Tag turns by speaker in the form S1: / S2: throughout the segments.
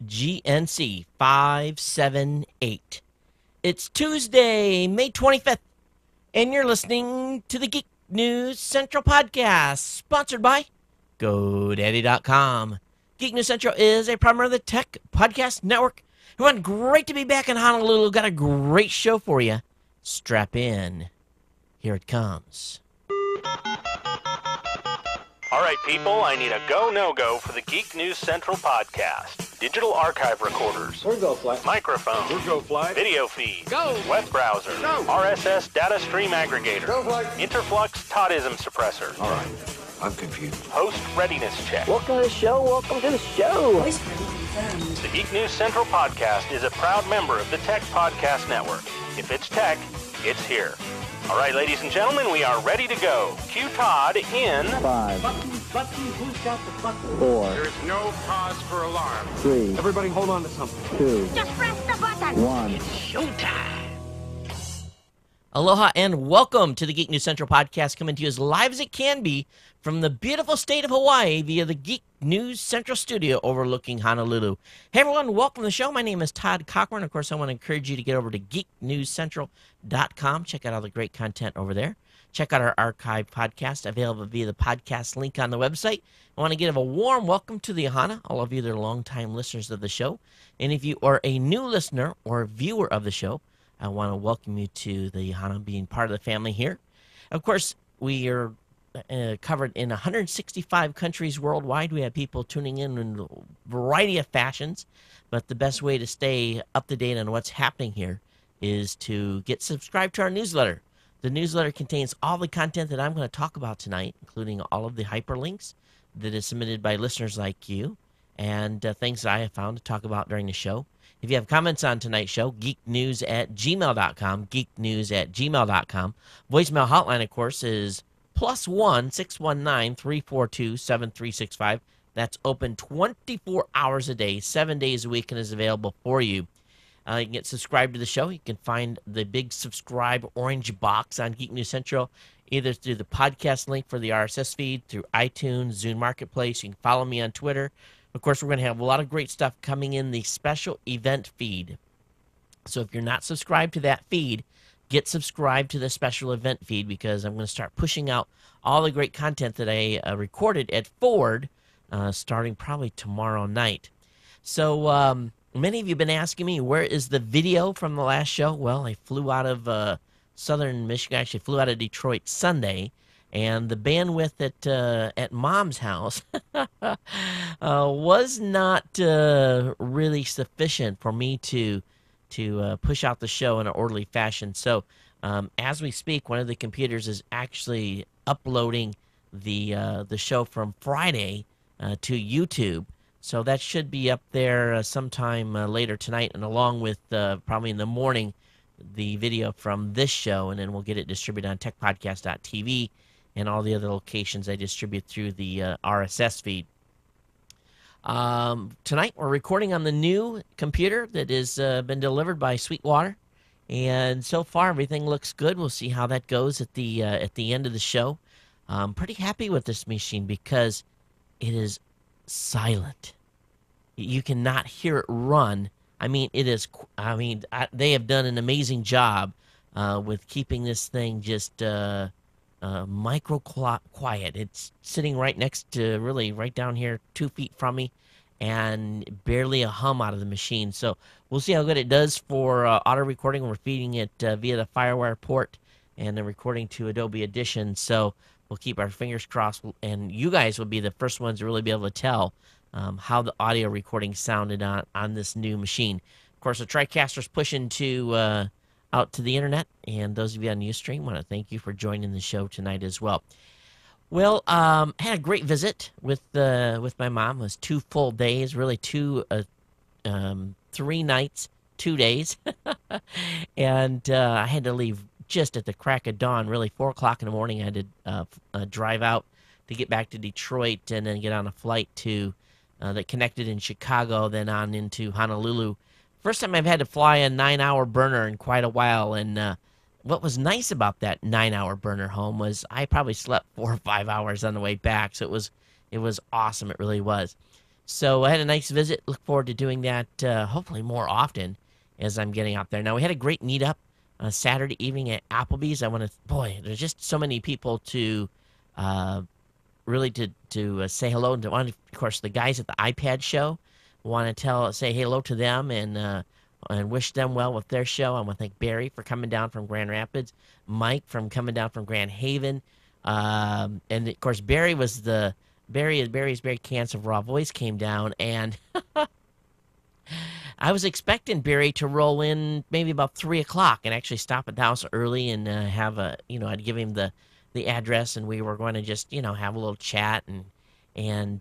S1: GNC 578. It's Tuesday, May 25th, and you're listening to the Geek News Central podcast, sponsored by GoDaddy.com. Geek News Central is a partner of the Tech Podcast Network. Everyone, great to be back in Honolulu. Got a great show for you. Strap in. Here it comes.
S2: All right, people, I need a go, no-go for the Geek News Central podcast. Digital archive recorders.
S3: We're go fly.
S2: Microphone.
S3: We're go fly.
S2: Video feed.
S3: Go.
S2: Web browser.
S3: Go.
S2: RSS data stream aggregator.
S3: Go fly.
S2: Interflux Toddism suppressor.
S3: All right, I'm confused.
S2: Host readiness check.
S4: Welcome to the show. Welcome to the show.
S5: Voice ready confirmed.
S2: The Geek News Central podcast is a proud member of the Tech Podcast Network. If it's tech, it's here. All right, ladies and gentlemen, we are ready to go. Cue Todd in
S4: 5,
S5: Button, who's got the button?
S4: 4,
S3: There is no cause for alarm.
S4: 3,
S3: Everybody hold on to something.
S4: 2,
S5: Just press the button.
S4: 1.
S1: Aloha and welcome to the Geek News Central podcast, coming to you as live as it can be from the beautiful state of Hawaii via the Geek News Central studio overlooking Honolulu. Hey everyone, welcome to the show. My name is Todd Cochran. Of course, I want to encourage you to get over to geeknewscentral.com. Check out all the great content over there. Check out our archive podcast available via the podcast link on the website. I want to give a warm welcome to the Ahana, all of you that are longtime listeners of the show. And if you are a new listener or viewer of the show, I want to welcome you to the Hana being part of the family here. Of course, we are covered in 165 countries worldwide. We have people tuning in a variety of fashions, but the best way to stay up to date on what's happening here is to get subscribed to our newsletter. The newsletter contains all the content that I'm going to talk about tonight, including all of the hyperlinks that is submitted by listeners like you and things that I have found to talk about during the show. If you have comments on tonight's show, geeknews@gmail.com, geeknews@gmail.com. Voicemail hotline, of course, is +1 619 342 7365. That's open 24 hours a day, 7 days a week, and is available for you. You can get subscribed to the show. You can find the big subscribe orange box on Geek News Central, either through the podcast link for the RSS feed, through iTunes, Zune Marketplace. You can follow me on Twitter. Of course, we're going to have a lot of great stuff coming in the special event feed. So if you're not subscribed to that feed, get subscribed to the special event feed, because I'm going to start pushing out all the great content that I recorded at Ford starting probably tomorrow night. So many of you have been asking me, where is the video from the last show? Well, I flew out of southern Michigan. Actually flew out of Detroit Sunday. And the bandwidth at Mom's house was not really sufficient for me to push out the show in an orderly fashion. So as we speak, one of the computers is actually uploading the show from Friday to YouTube. So that should be up there sometime later tonight, and along with probably in the morning, the video from this show, and then we'll get it distributed on techpodcast.tv. and all the other locations I distribute through the RSS feed. Tonight, we're recording on the new computer that has been delivered by Sweetwater, and so far, everything looks good. We'll see how that goes at the end of the show. I'm pretty happy with this machine because it is silent. You cannot hear it run. I mean, they have done an amazing job with keeping this thing just micro quiet. It's sitting right next to, really right down here, 2 feet from me, and barely a hum out of the machine. So we'll see how good it does for auto recording. We're feeding it via the FireWire port and then recording to Adobe Audition. So we'll keep our fingers crossed, and you guys will be the first ones to really be able to tell how the audio recording sounded on this new machine. Of course, the TriCaster's pushing to out to the internet, and those of you on Ustream, want to thank you for joining the show tonight as well. Well, I had a great visit with my mom. It was 2 full days, really 3 nights, 2 days, and I had to leave just at the crack of dawn, really 4 o'clock in the morning. I had to drive out to get back to Detroit, and then get on a flight to that connected in Chicago, then on into Honolulu. First time I've had to fly a 9-hour burner in quite a while, and what was nice about that 9-hour burner home was I probably slept 4 or 5 hours on the way back, so it was awesome. It really was. So I had a nice visit. Look forward to doing that hopefully more often as I'm getting out there. Now, we had a great meetup Saturday evening at Applebee's. Boy, there's just so many people to uh, really to say hello. And of course, the guys at the iPad show want to say hello to them and wish them well with their show. I want to thank Barry for coming down from Grand Rapids, Mike from coming down from Grand Haven, and of course Barry's Barry Cants of Raw Voice came down, and I was expecting Barry to roll in maybe about 3 o'clock and actually stop at the house early and have I'd give him the address and we were going to just have a little chat and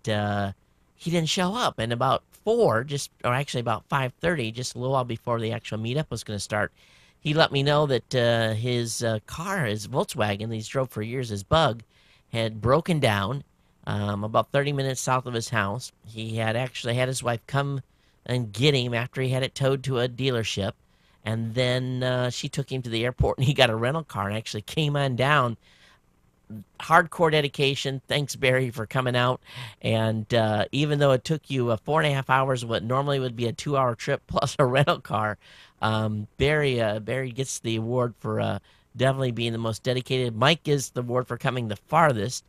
S1: he didn't show up. And about 4, or actually about 5:30, just a little while before the actual meetup was going to start, he let me know that his car, his Volkswagen that he's drove for years, his Bug, had broken down about 30 minutes south of his house. He had actually had his wife come and get him after he had it towed to a dealership. And then she took him to the airport and he got a rental car and actually came on down. Hardcore dedication. Thanks, Barry, for coming out. And even though it took you 4.5 hours, what normally would be a 2-hour trip plus a rental car, Barry gets the award for definitely being the most dedicated. Mike gets the award for coming the farthest,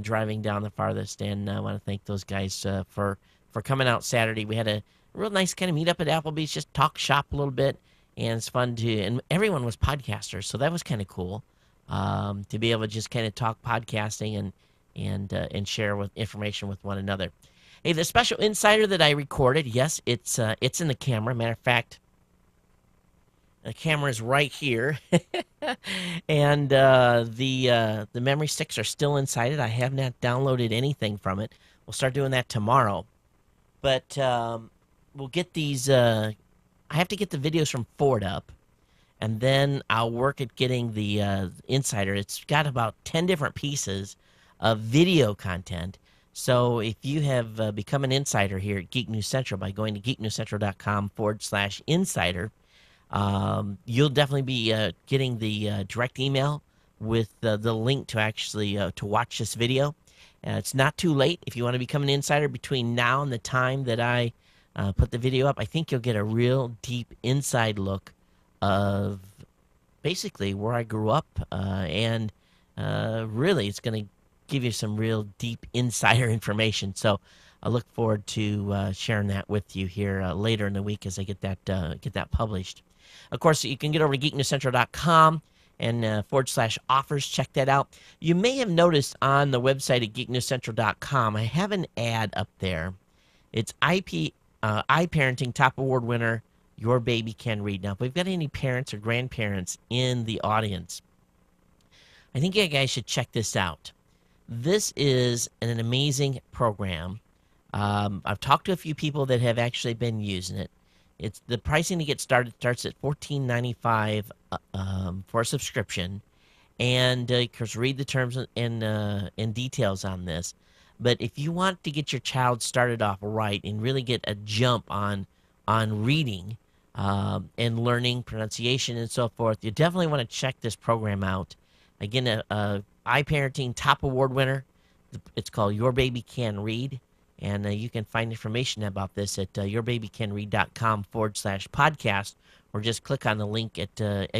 S1: driving down the farthest. And I want to thank those guys for coming out Saturday. We had a real nice kind of meet up at Applebee's, just talk shop a little bit, and it's fun and everyone was podcasters, so that was kind of cool to be able to just kind of talk podcasting and share with information with one another. Hey, the special insider that I recorded, yes, it's in the camera. Matter of fact, the camera is right here, and the memory sticks are still inside it. I have not downloaded anything from it. We'll start doing that tomorrow. But we'll get these. I have to get the videos from Ford up, and then I'll work at getting the Insider. It's got about 10 different pieces of video content. So if you have become an insider here at Geek News Central by going to geeknewscentral.com/insider, you'll definitely be getting the direct email with the link to actually to watch this video. It's not too late. If you want to become an insider between now and the time that I put the video up, I think you'll get a real deep inside look of basically where I grew up. And really, it's going to give you some real deep insider information. So I look forward to sharing that with you here later in the week as I get that published. Of course, you can get over to geeknewscentral.com and /offers. Check that out. You may have noticed on the website at geeknewscentral.com, I have an ad up there. It's iParenting Top Award winner, Your Baby Can Read. Now, if we've got any parents or grandparents in the audience, I think you guys should check this out. This is an amazing program. I've talked to a few people that have actually been using it. It's the pricing to get started starts at $14.95 for a subscription, and of course read the terms and details on this. But if you want to get your child started off right and really get a jump on reading and learning pronunciation and so forth, you definitely want to check this program out. Again, iParenting Top Award winner. It's called Your Baby Can Read. And you can find information about this at yourbabycanread.com/podcast, or just click on the link at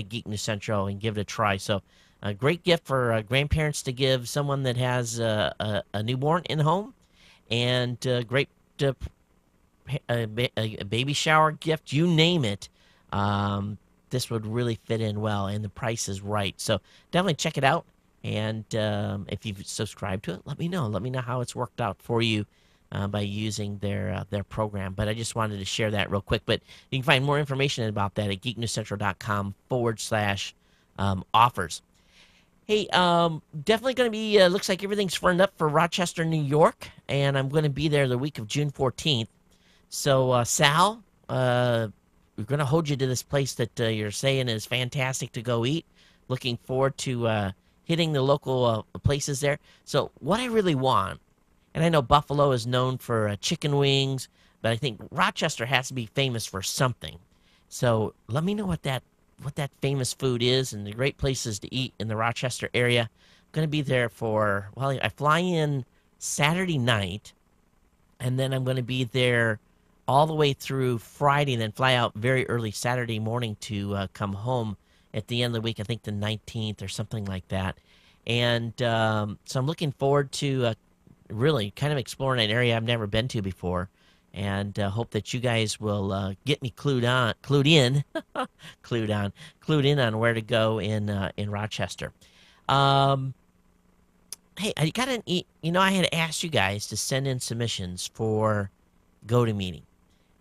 S1: Geek News Central and give it a try. So a great gift for grandparents to give someone that has a newborn in the home, and great a baby shower gift, you name it. This would really fit in well, and the price is right. So definitely check it out. And if you've subscribed to it, let me know. Let me know how it's worked out for you by using their program. But I just wanted to share that real quick. But you can find more information about that at geeknewscentral.com/offers. Hey, definitely going to be, looks like everything's firmed up for Rochester, New York, and I'm going to be there the week of June 14th. So, Sal, we're going to hold you to this place that you're saying is fantastic to go eat. Looking forward to hitting the local places there. So what I really want, and I know Buffalo is known for chicken wings, but I think Rochester has to be famous for something. So let me know what that famous food is and the great places to eat in the Rochester area. I'm going to be there for, well, I fly in Saturday night, And then I'm going to be there all the way through Friday, and then fly out very early Saturday morning to come home at the end of the week. I think the 19th or something like that. And so I'm looking forward to really kind of exploring an area I've never been to before, and hope that you guys will get me clued in, clued in on where to go in Rochester. Um, hey, I got I had asked you guys to send in submissions for GoToMeeting,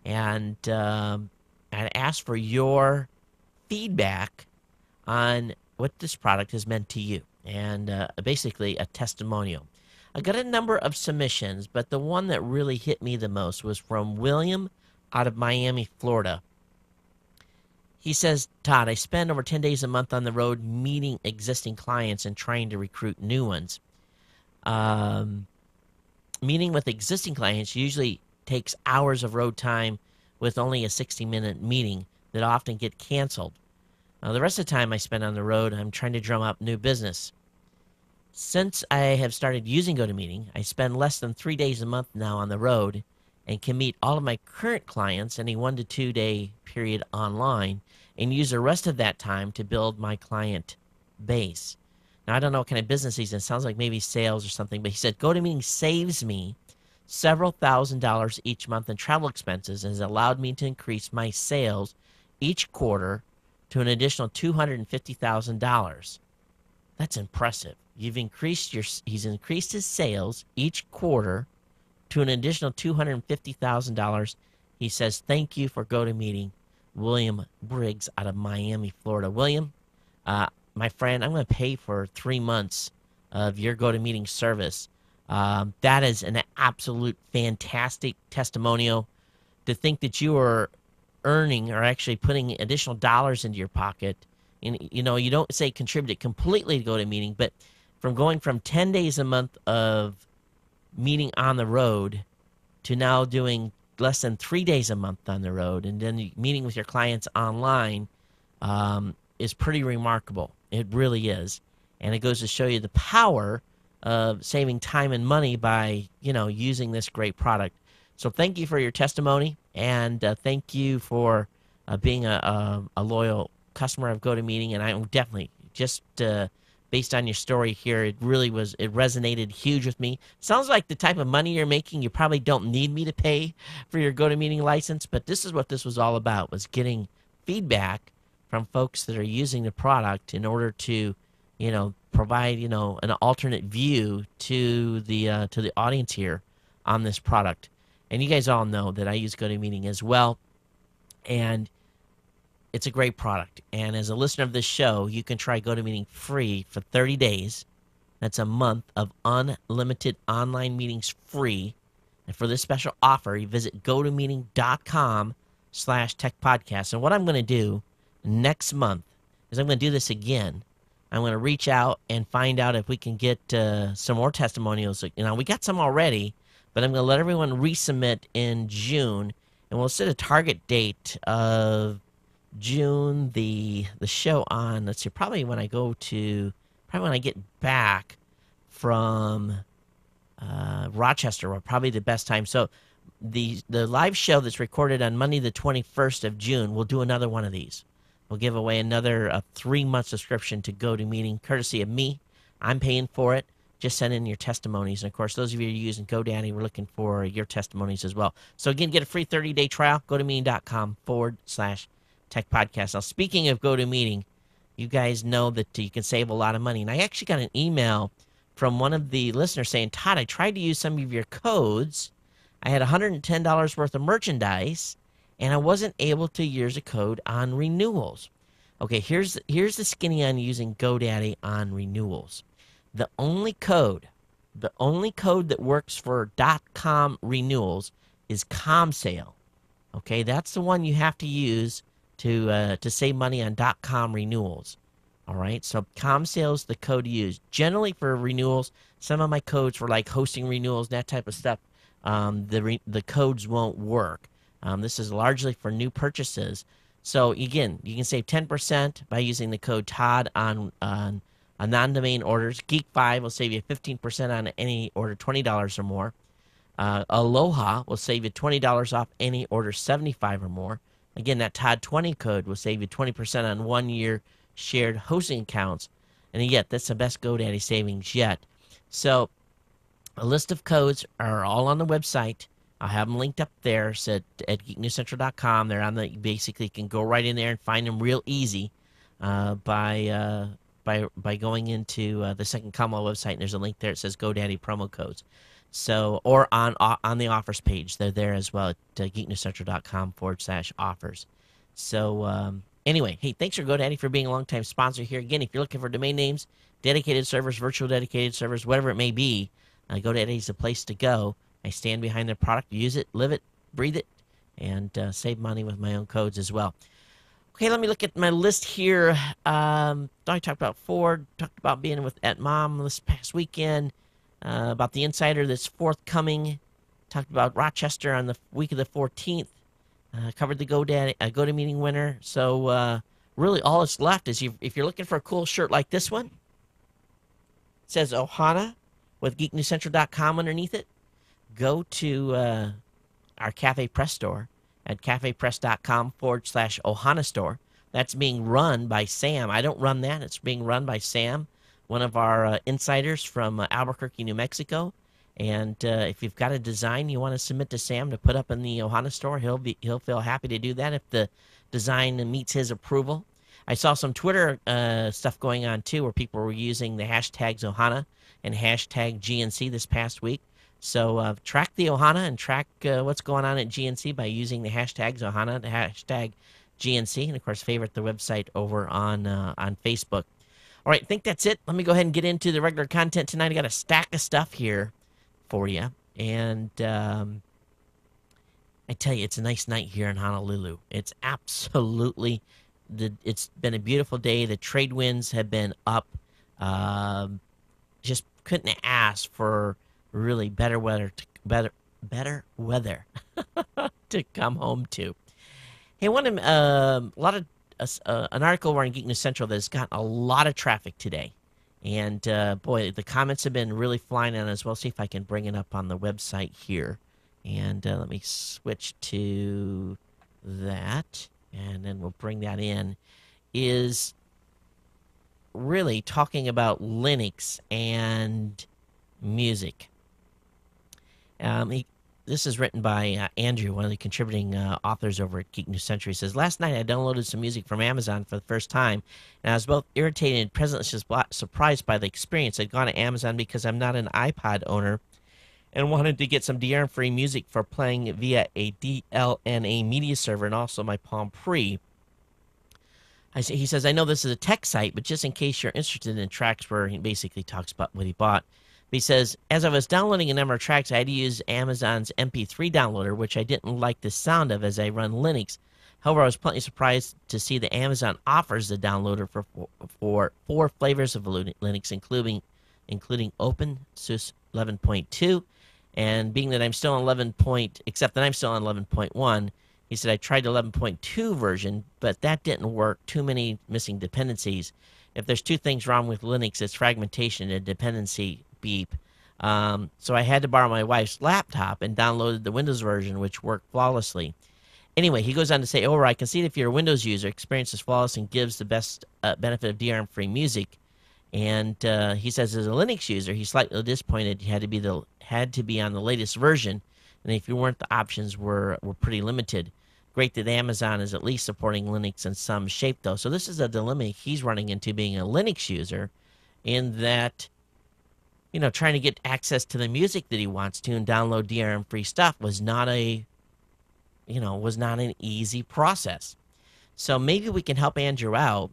S1: and I asked for your feedback on what this product has meant to you, and basically a testimonial. I got a number of submissions, but the one that really hit me the most was from William out of Miami, Florida. He says, Todd, I spend over 10 days a month on the road meeting existing clients and trying to recruit new ones. Meeting with existing clients usually takes hours of road time with only a 60-minute meeting that often get canceled. The rest of the time I spend on the road, I'm trying to drum up new business. Since I have started using GoToMeeting, I spend less than 3 days a month now on the road and can meet all of my current clients in a 1 to 2 day period online and use the rest of that time to build my client base. Now, I don't know what kind of business he's in. It sounds like maybe sales or something, but he said GoToMeeting saves me several $1,000s each month in travel expenses and has allowed me to increase my sales each quarter to an additional $250,000. That's impressive. He's increased his sales each quarter to an additional $250,000. He says, thank you for GoToMeeting, William Briggs out of Miami, Florida. William, my friend, I'm going to pay for 3 months of your GoToMeeting service. That is an absolute fantastic testimonial. To think that you are earning or actually putting additional dollars into your pocket. And, you don't say contribute completely to GoToMeeting, but from going from 10 days a month of meeting on the road to now doing less than 3 days a month on the road and then meeting with your clients online is pretty remarkable. It really is. And it goes to show you the power of saving time and money by, using this great product. So thank you for your testimony, and thank you for being a loyal customer of GoToMeeting. And I'm definitely just based on your story here, it resonated huge with me. Sounds like the type of money you're making, you probably don't need me to pay for your GoToMeeting license, but this is what this was all about, was getting feedback from folks that are using the product in order to, provide, an alternate view to the audience here on this product. And you guys all know that I use GoToMeeting as well, and it's a great product. And as a listener of this show, you can try GoToMeeting free for 30 days. That's a month of unlimited online meetings free. And for this special offer, you visit gotomeeting.com/techpodcast. And what I'm going to do next month is I'm going to do this again. I'm going to reach out and find out if we can get some more testimonials. We got some already, but I'm going to let everyone resubmit in June, and we'll set a target date of June, the show on, let's see, probably when I get back from Rochester, or probably the best time. So the live show that's recorded on Monday the 21st of June, we'll do another one of these. We'll give away another 3-month subscription to GoToMeeting, courtesy of me. I'm paying for it. Just send in your testimonies. And, of course, those of you who are using GoDaddy, we're looking for your testimonies as well. So, again, get a free 30-day trial. GoToMeeting.com/techpodcast. Now, speaking of GoToMeeting, you guys know that you can save a lot of money. And I actually got an email from one of the listeners saying, Todd, I tried to use some of your codes. I had $110 worth of merchandise, and I wasn't able to use a code on renewals. Okay, here's the skinny on using GoDaddy on renewals. The only code that works for .com renewals is ComSale. Okay, that's the one you have to use to save money on .com renewals. All right, so ComSale is the code to use. Generally for renewals, some of my codes for like hosting renewals, that type of stuff, the codes won't work. This is largely for new purchases. So again, you can save 10% by using the code Todd on non-domain orders. Geek5 will save you 15% on any order $20 or more. Aloha will save you $20 off any order 75 or more. Again, that Todd20 code will save you 20% on 1 year shared hosting accounts. And yet, that's the best GoDaddy savings yet. So, a list of codes are all on the website. I'll have them linked up there at geeknewscentral.com. They're on the, basically, you can go right in there and find them real easy by going into the Second Commonwealth website, and there's a link there. It says GoDaddy promo codes. So, or on the offers page, they're there as well at geeknewscentral.com/offers. So, anyway, hey, thanks for GoDaddy for being a longtime sponsor here. Again, if you're looking for domain names, dedicated servers, virtual dedicated servers, whatever it may be, GoDaddy is the place to go. I stand behind their product, use it, live it, breathe it, and save money with my own codes as well. Okay, let me look at my list here. I talked about Ford, talked about being at Mom this past weekend, about the Insider that's forthcoming, talked about Rochester on the week of the 14th, covered the GoToMeeting winner. So really all that's left is if you're looking for a cool shirt like this one, it says Ohana with geeknewscentral.com underneath it, go to our Cafe Press store at cafepress.com/Ohana store. That's being run by Sam. I don't run that. It's being run by Sam, one of our insiders from Albuquerque, New Mexico. And if you've got a design you want to submit to Sam to put up in the Ohana store, he'll feel happy to do that if the design meets his approval. I saw some Twitter stuff going on too, where people were using the hashtags Ohana and hashtag GNC this past week. So track the Ohana and track what's going on at GNC by using the hashtags Ohana, the hashtag GNC, and of course favorite the website over on Facebook. All right, I think that's it. Let me go ahead and get into the regular content tonight. I got a stack of stuff here for you, and I tell you, it's a nice night here in Honolulu. It's absolutely it's been a beautiful day. The trade winds have been up. Just couldn't ask for really better weather to come home to. Hey, an article over on Geek News Central that's got a lot of traffic today, and boy, the comments have been really flying in as well. See if I can bring it up on the website here, and let me switch to that, and then we'll bring that in. Is really talking about Linux and music. This is written by Andrew, one of the contributing authors over at Geek News Central. He says, last night I downloaded some music from Amazon for the first time, and I was both irritated and pleasantly surprised by the experience. I'd gone to Amazon because I'm not an iPod owner and wanted to get some DRM-free music for playing via a DLNA media server and also my Palm Pre. He says, I know this is a tech site, but just in case you're interested in tracks where he basically talks about what he bought. But he says, as I was downloading a number of tracks, I had to use Amazon's MP3 downloader, which I didn't like the sound of as I run Linux. However, I was plenty surprised to see that Amazon offers the downloader for 4 flavors of Linux, including OpenSUSE 11.2. And being that I'm still on 11.1, he said, I tried the 11.2 version, but that didn't work. Too many missing dependencies. If there's 2 things wrong with Linux, it's fragmentation and dependency beep. So I had to borrow my wife's laptop and downloaded the Windows version, which worked flawlessly. Anyway, he goes on to say, I can see that if you're a Windows user, experience is flawless and gives the best benefit of DRM-free music. And he says, as a Linux user, he's slightly disappointed he had to be on the latest version, and if you weren't, the options were pretty limited. Great that Amazon is at least supporting Linux in some shape, though. So this is a dilemma he's running into being a Linux user, in that, trying to get access to the music that he wants to and download DRM-free stuff was not an easy process. So maybe we can help Andrew out.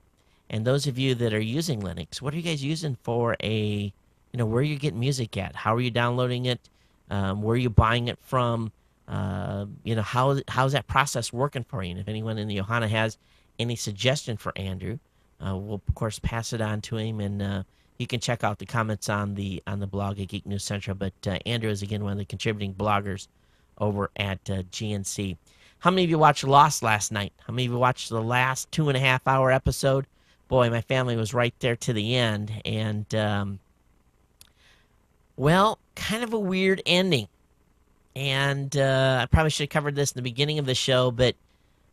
S1: And those of you that are using Linux, what are you guys using for where are you getting music at? How are you downloading it? Where are you buying it from? How's that process working for you? And if anyone in the Ohana has any suggestion for Andrew, we'll of course pass it on to him, and you can check out the comments on the blog at Geek News Central. But Andrew is again one of the contributing bloggers over at GNC. How many of you watched Lost last night? How many of you watched the last 2.5-hour episode? Boy, my family was right there to the end, and kind of a weird ending. And I probably should have covered this in the beginning of the show, but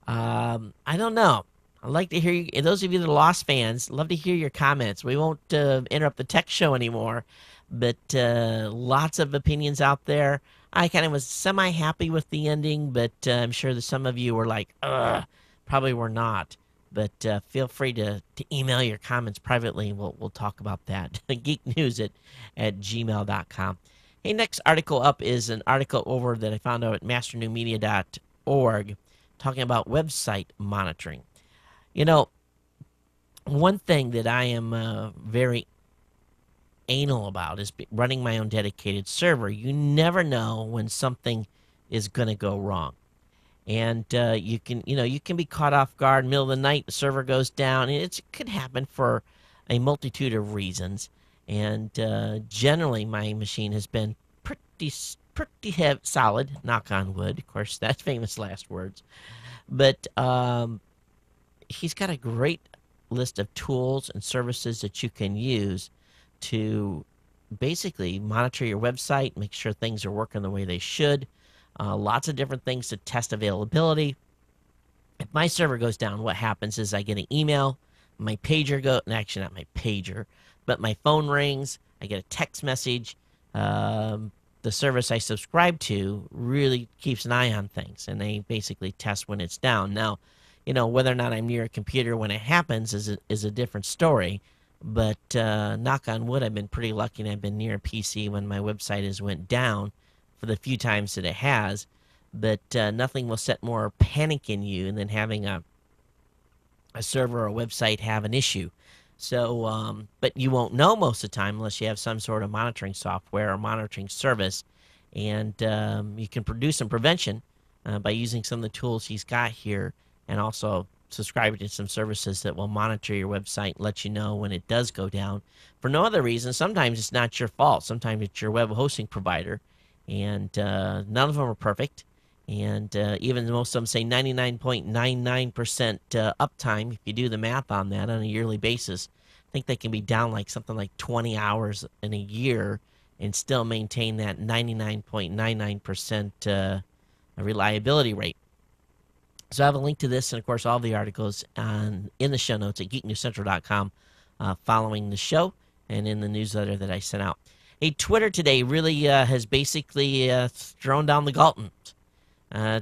S1: I don't know. I'd like to hear you. Those of you that are Lost fans, love to hear your comments. We won't interrupt the tech show anymore, but lots of opinions out there. I kind of was semi-happy with the ending, but I'm sure that some of you were like, ugh, probably were not. But feel free to email your comments privately. We'll talk about that. Geeknews at gmail.com. Hey, next article up is an article over that I found out at masternewmedia.org talking about website monitoring. You know, one thing that I am very anal about is running my own dedicated server. You never know when something is going to go wrong. And you can be caught off guard, middle of the night, the server goes down. And it could happen for a multitude of reasons. And generally, my machine has been pretty solid, knock on wood. Of course, that's famous last words. But he's got a great list of tools and services that you can use to basically monitor your website, make sure things are working the way they should. Lots of different things to test availability. If my server goes down, what happens is I get an email, my pager actually not my pager, but my phone rings, I get a text message. The service I subscribe to really keeps an eye on things, and they basically test when it's down. Now, whether or not I'm near a computer when it happens is a different story, but knock on wood, I've been pretty lucky, and I've been near a PC when my website has went down for the few times that it has. But nothing will set more panic in you than having a server or a website have an issue. So, but you won't know most of the time unless you have some sort of monitoring software or monitoring service. And you can do some prevention by using some of the tools he's got here, and also subscribe to some services that will monitor your website, let you know when it does go down. For no other reason, sometimes it's not your fault. Sometimes it's your web hosting provider. And none of them are perfect. And even most of them say 99.99% uptime. If you do the math on that on a yearly basis, I think they can be down like something like 20 hours in a year and still maintain that 99.99% reliability rate. So I have a link to this and, of course, all the articles in the show notes at geeknewscentral.com following the show and in the newsletter that I sent out. Hey, Twitter today really has basically thrown down the gauntlet.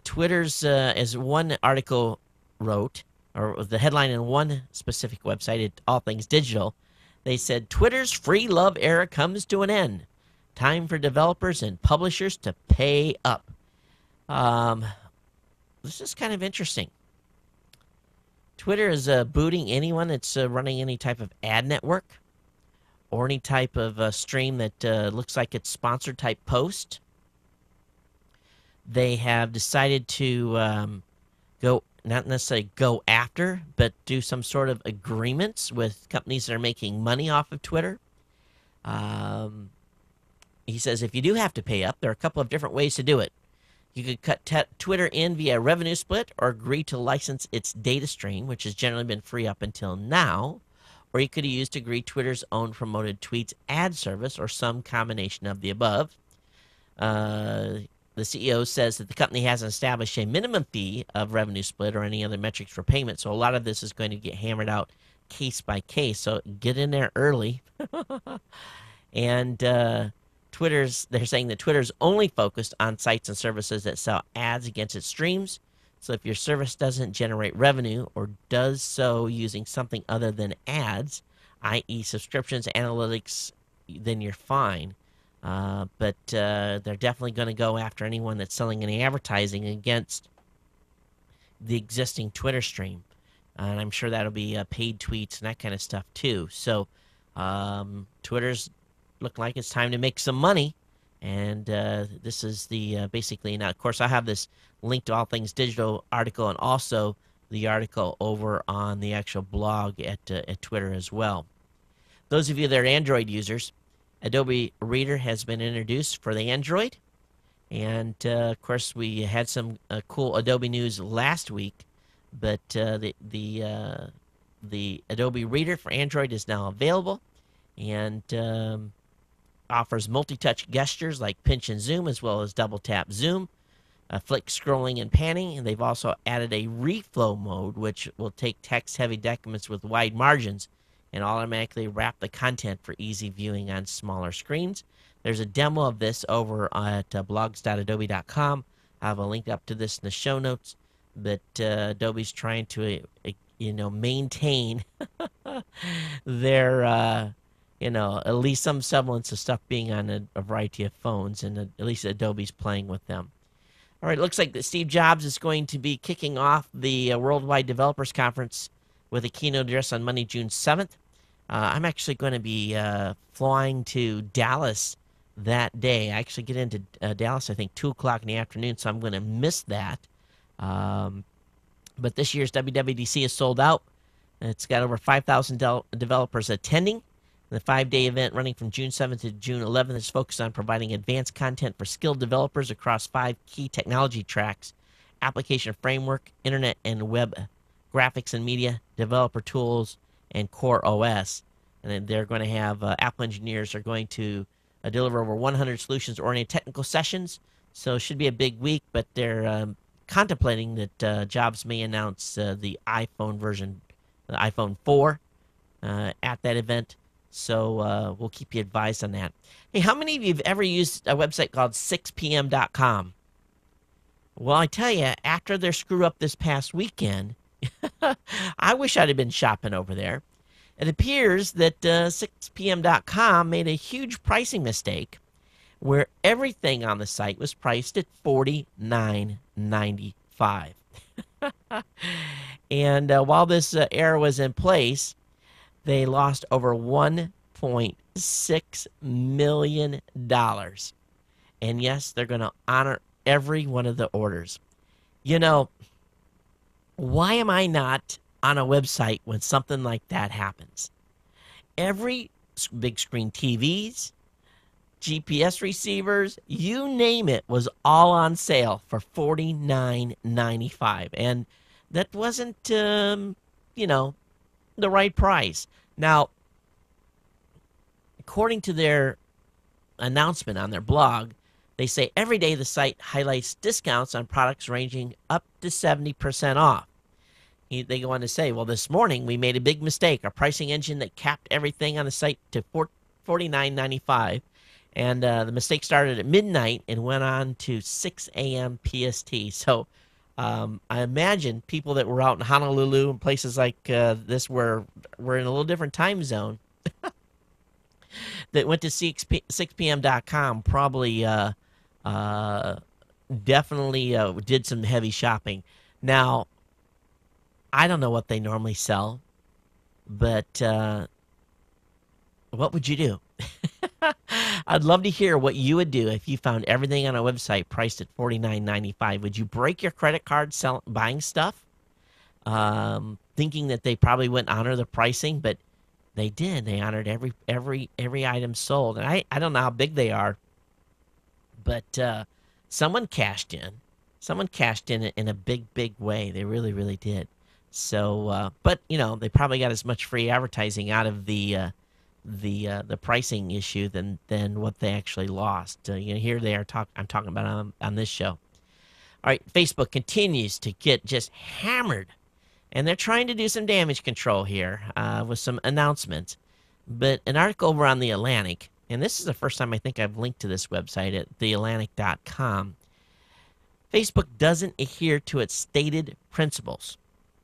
S1: Twitter's, as one article wrote, or the headline in one specific website at All Things Digital, they said, Twitter's free love era comes to an end. Time for developers and publishers to pay up. This is kind of interesting. Twitter is booting anyone that's running any type of ad network or any type of stream that looks like it's sponsored type post. They have decided to go, not necessarily go after, but do some sort of agreements with companies that are making money off of Twitter. He says if you do have to pay up, there are a couple of different ways to do it. You could cut Twitter in via revenue split or agree to license its data stream, which has generally been free up until now. Or you could use to agree Twitter's own promoted tweets ad service or some combination of the above. The CEO says that the company hasn't established a minimum fee of revenue split or any other metrics for payment, so a lot of this is going to get hammered out case by case. So get in there early. And they're saying that Twitter's only focused on sites and services that sell ads against its streams. So if your service doesn't generate revenue or does so using something other than ads, i.e. subscriptions, analytics, then you're fine. But they're definitely going to go after anyone that's selling any advertising against the existing Twitter stream. And I'm sure that'll be paid tweets and that kind of stuff too. So Twitter's looking like it's time to make some money. And this is the basically, now, of course, I have this link to All Things Digital article and also the article over on the actual blog at Twitter as well. Those of you that are Android users, Adobe Reader has been introduced for the Android. And, of course, we had some cool Adobe news last week. But the Adobe Reader for Android is now available. And offers multi-touch gestures like pinch and zoom, as well as double tap zoom, flick scrolling and panning. And they've also added a reflow mode, which will take text-heavy documents with wide margins and automatically wrap the content for easy viewing on smaller screens. There's a demo of this over at blogs.adobe.com. I have a link up to this in the show notes. But Adobe's trying to, maintain their, at least some semblance of stuff being on a variety of phones, and at least Adobe's playing with them. All right, it looks like that Steve Jobs is going to be kicking off the Worldwide Developers Conference with a keynote address on Monday, June 7th. I'm actually going to be flying to Dallas that day. I actually get into Dallas, I think, 2 o'clock in the afternoon, so I'm going to miss that. But this year's WWDC is sold out. It's got over 5,000 developers attending. The 5-day event running from June 7th to June 11th is focused on providing advanced content for skilled developers across 5 key technology tracks: application framework, internet and web, graphics and media, developer tools, and core OS. And then they're going to have Apple engineers are going to deliver over 100 solutions-oriented technical sessions. So it should be a big week, but they're contemplating that Jobs may announce the iPhone version, the iPhone 4, at that event. So we'll keep you advised on that. Hey, how many of you have ever used a website called 6pm.com? Well, I tell you, after their screw up this past weekend, I wish I'd have been shopping over there. It appears that 6pm.com made a huge pricing mistake where everything on the site was priced at $49.95. And while this error was in place, they lost over $1.6 million. And yes, they're going to honor every one of the orders. Why am I not on a website when something like that happens? Every big screen TVs, GPS receivers, you name it, was all on sale for $49.95. And that wasn't, the right price. Now, according to their announcement on their blog, they say every day the site highlights discounts on products ranging up to 70% off. They go on to say, well, this morning we made a big mistake. Our pricing engine that capped everything on the site to $49.95. And the mistake started at midnight and went on to 6 a.m. PST. So I imagine people that were out in Honolulu and places like this were in a little different time zone that went to 6pm.com probably definitely did some heavy shopping. Now, I don't know what they normally sell, but what would you do? I'd love to hear what you would do if you found everything on a website priced at $49.95. Would you break your credit card buying stuff, thinking that they probably wouldn't honor the pricing? But they did. They honored every item sold. And I don't know how big they are, but someone cashed in. Someone cashed in a big way. They really, really did. So, but they probably got as much free advertising out of the pricing issue than what they actually lost. Here they are I'm talking about on this show. All right, Facebook continues to get just hammered, and they're trying to do some damage control here with some announcements. But an article over on The Atlantic, and this is the first time I think I've linked to this website at theatlantic.com. Facebook doesn't adhere to its stated principles.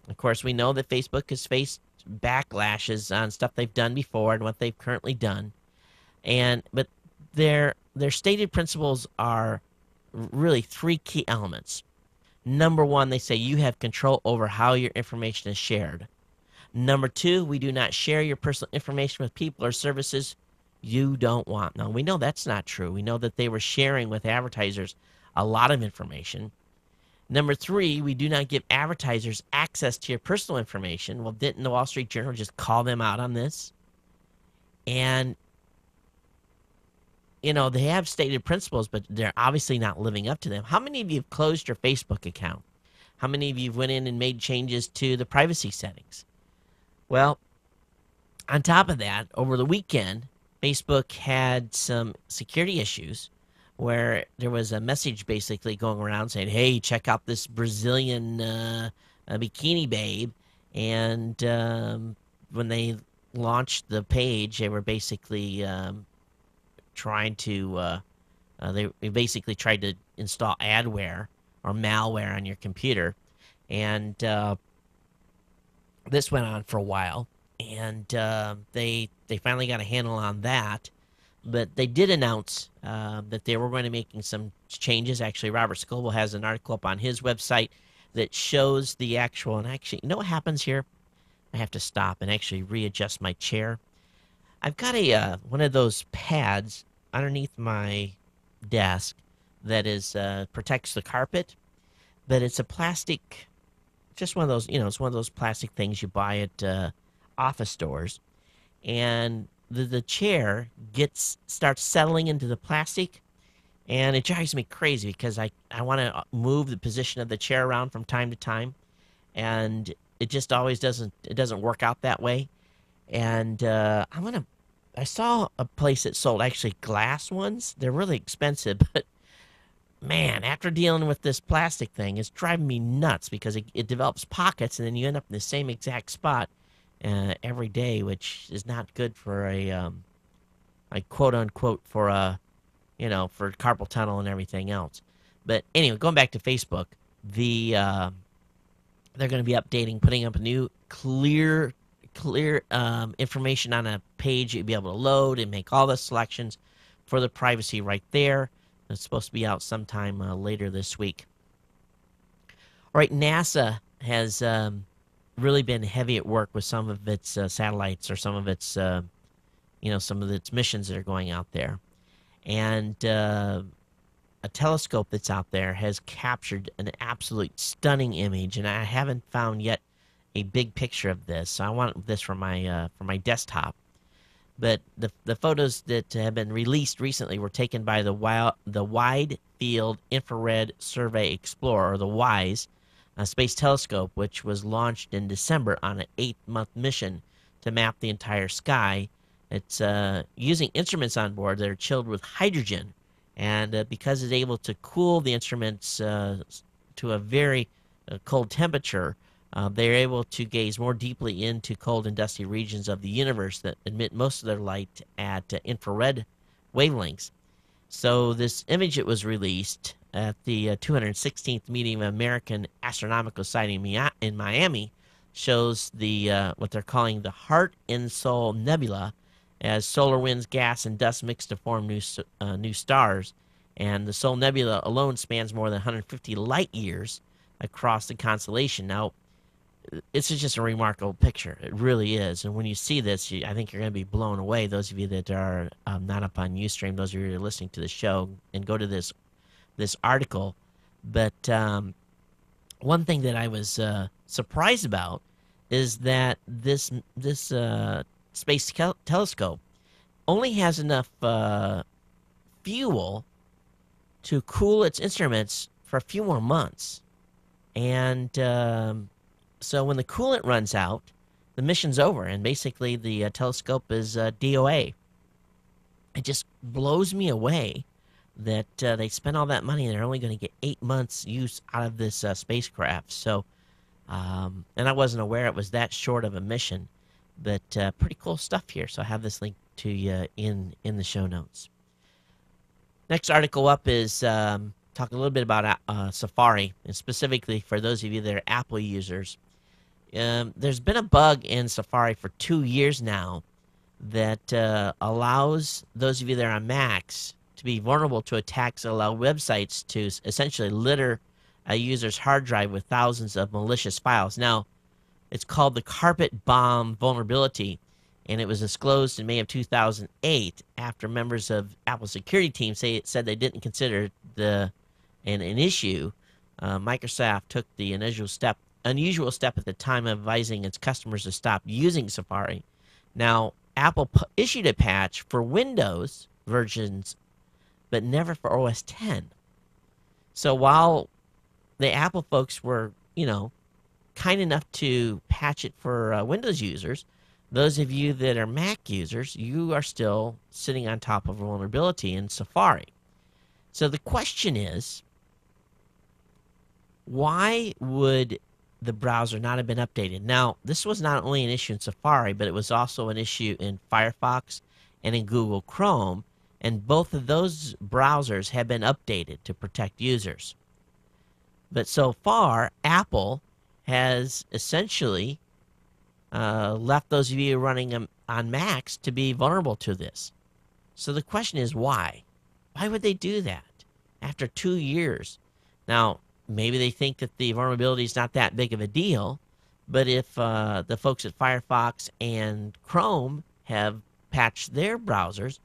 S1: Of course, we know that Facebook has faced backlashes on stuff they've done before and what they've currently done, but their stated principles are really 3 key elements. Number 1, they say you have control over how your information is shared. Number 2, we do not share your personal information with people or services you don't want. Now, we know that's not true. We know that they were sharing with advertisers a lot of information. Number 3, we do not give advertisers access to your personal information. Well, didn't the Wall Street Journal just call them out on this? And, they have stated principles, but they're obviously not living up to them. How many of you have closed your Facebook account? How many of you went in and made changes to the privacy settings? Well, on top of that, over the weekend, Facebook had some security issues where there was a message basically going around saying, "Hey, check out this Brazilian bikini babe." And when they launched the page, they were basically trying to they basically tried to install adware or malware on your computer, and this went on for a while, and they finally got a handle on that. But they did announce that they were going to be making some changes. Actually, Robert Scoble has an article up on his website that shows the actual. And actually, you know what happens here? I have to stop and actually readjust my chair. I've got a one of those pads underneath my desk that is protects the carpet, but it's a plastic, just one of those. It's one of those plastic things you buy at office stores, and the chair starts settling into the plastic, and it drives me crazy because I want to move the position of the chair around from time to time, and it just always doesn't work out that way. And I saw a place that sold actually glass ones. They're really expensive, but man, after dealing with this plastic thing, it's driving me nuts because it develops pockets, and then you end up in the same exact spot every day, which is not good for a quote unquote for a for carpal tunnel and everything else. But anyway, going back to Facebook, they're going to be updating, putting up a new clear information on a page you'll be able to load and make all the selections for the privacy right there. It's supposed to be out sometime later this week. All right, NASA has really been heavy at work with some of its satellites or some of its some of its missions that are going out there, and a telescope that's out there has captured an absolute stunning image, and I haven't found yet a big picture of this. So I want this for my desktop. But the photos that have been released recently were taken by the Wide Field Infrared Survey Explorer, or the WISE, space telescope, which was launched in December on an 8-month mission to map the entire sky. It's using instruments on board that are chilled with hydrogen, and because it's able to cool the instruments to a very cold temperature, they're able to gaze more deeply into cold and dusty regions of the universe that emit most of their light at infrared wavelengths. So this image that was released at the 216th meeting of American Astronomical Society in Miami shows the what they're calling the Heart and Soul Nebula, as solar winds, gas, and dust mix to form new stars. And the Soul Nebula alone spans more than 150 light years across the constellation. Now, it's just a remarkable picture. It really is. And when you see this, I think you're going to be blown away. Those of you that are not up on Ustream, those of you that are listening to the show, and go to this article. But one thing that I was surprised about is that this space telescope only has enough fuel to cool its instruments for a few more months. And so when the coolant runs out, the mission's over, and basically the telescope is DOA. It just blows me away that they spent all that money and they're only going to get 8 months use out of this spacecraft. So, and I wasn't aware it was that short of a mission, but pretty cool stuff here. So I have this link to you in the show notes. Next article up is talking a little bit about Safari, and specifically for those of you that are Apple users. There's been a bug in Safari for 2 years now that allows those of you that are on Macs to be vulnerable to attacks that allow websites to essentially litter a user's hard drive with thousands of malicious files. Now, it's called the Carpet Bomb vulnerability, and it was disclosed in May of 2008 after members of Apple's security team said they didn't consider an issue. Microsoft took the unusual step at the time of advising its customers to stop using Safari. Now, Apple issued a patch for Windows versions, but never for OS X. So while the Apple folks were, kind enough to patch it for Windows users, those of you that are Mac users, you are still sitting on top of a vulnerability in Safari. So the question is, why would the browser not have been updated? Now, this was not only an issue in Safari, but it was also an issue in Firefox and in Google Chrome, and both of those browsers have been updated to protect users. But so far, Apple has essentially left those of you running on Macs to be vulnerable to this. So the question is, why? Why would they do that after 2 years? Now, maybe they think that the vulnerability is not that big of a deal, but if the folks at Firefox and Chrome have patched their browsers,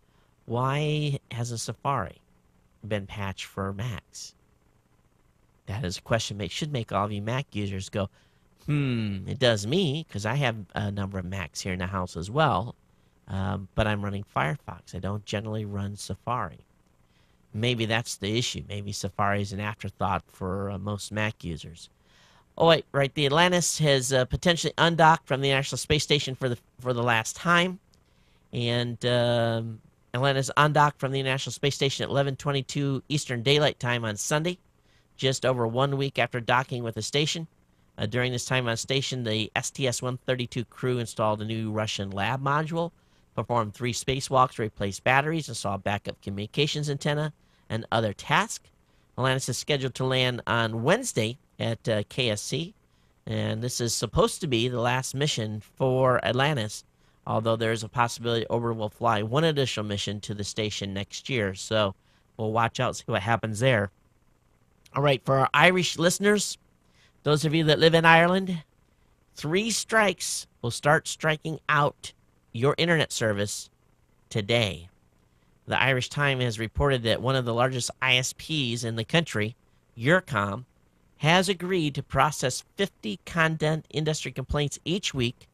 S1: why hasn't Safari been patched for Macs? That is a question that should make all of you Mac users go, it does me, because I have a number of Macs here in the house as well, but I'm running Firefox. I don't generally run Safari. Maybe that's the issue. Maybe Safari is an afterthought for most Mac users. Oh, wait, right. The Atlantis has potentially undocked from the International Space Station for the last time. And Atlantis undocked from the International Space Station at 11:22 Eastern Daylight Time on Sunday, just over 1 week after docking with the station. During this time on station, the STS-132 crew installed a new Russian lab module, performed 3 spacewalks, replaced batteries, installed backup communications antenna, and other tasks. Atlantis is scheduled to land on Wednesday at KSC, and this is supposed to be the last mission for Atlantis, although there is a possibility Orbiter will fly one additional mission to the station next year, so we'll watch out, see what happens there. All right, for our Irish listeners, those of you that live in Ireland, 3 strikes will start striking out your internet service today. The Irish Times has reported that one of the largest ISPs in the country, Eircom, has agreed to process 50 content industry complaints each week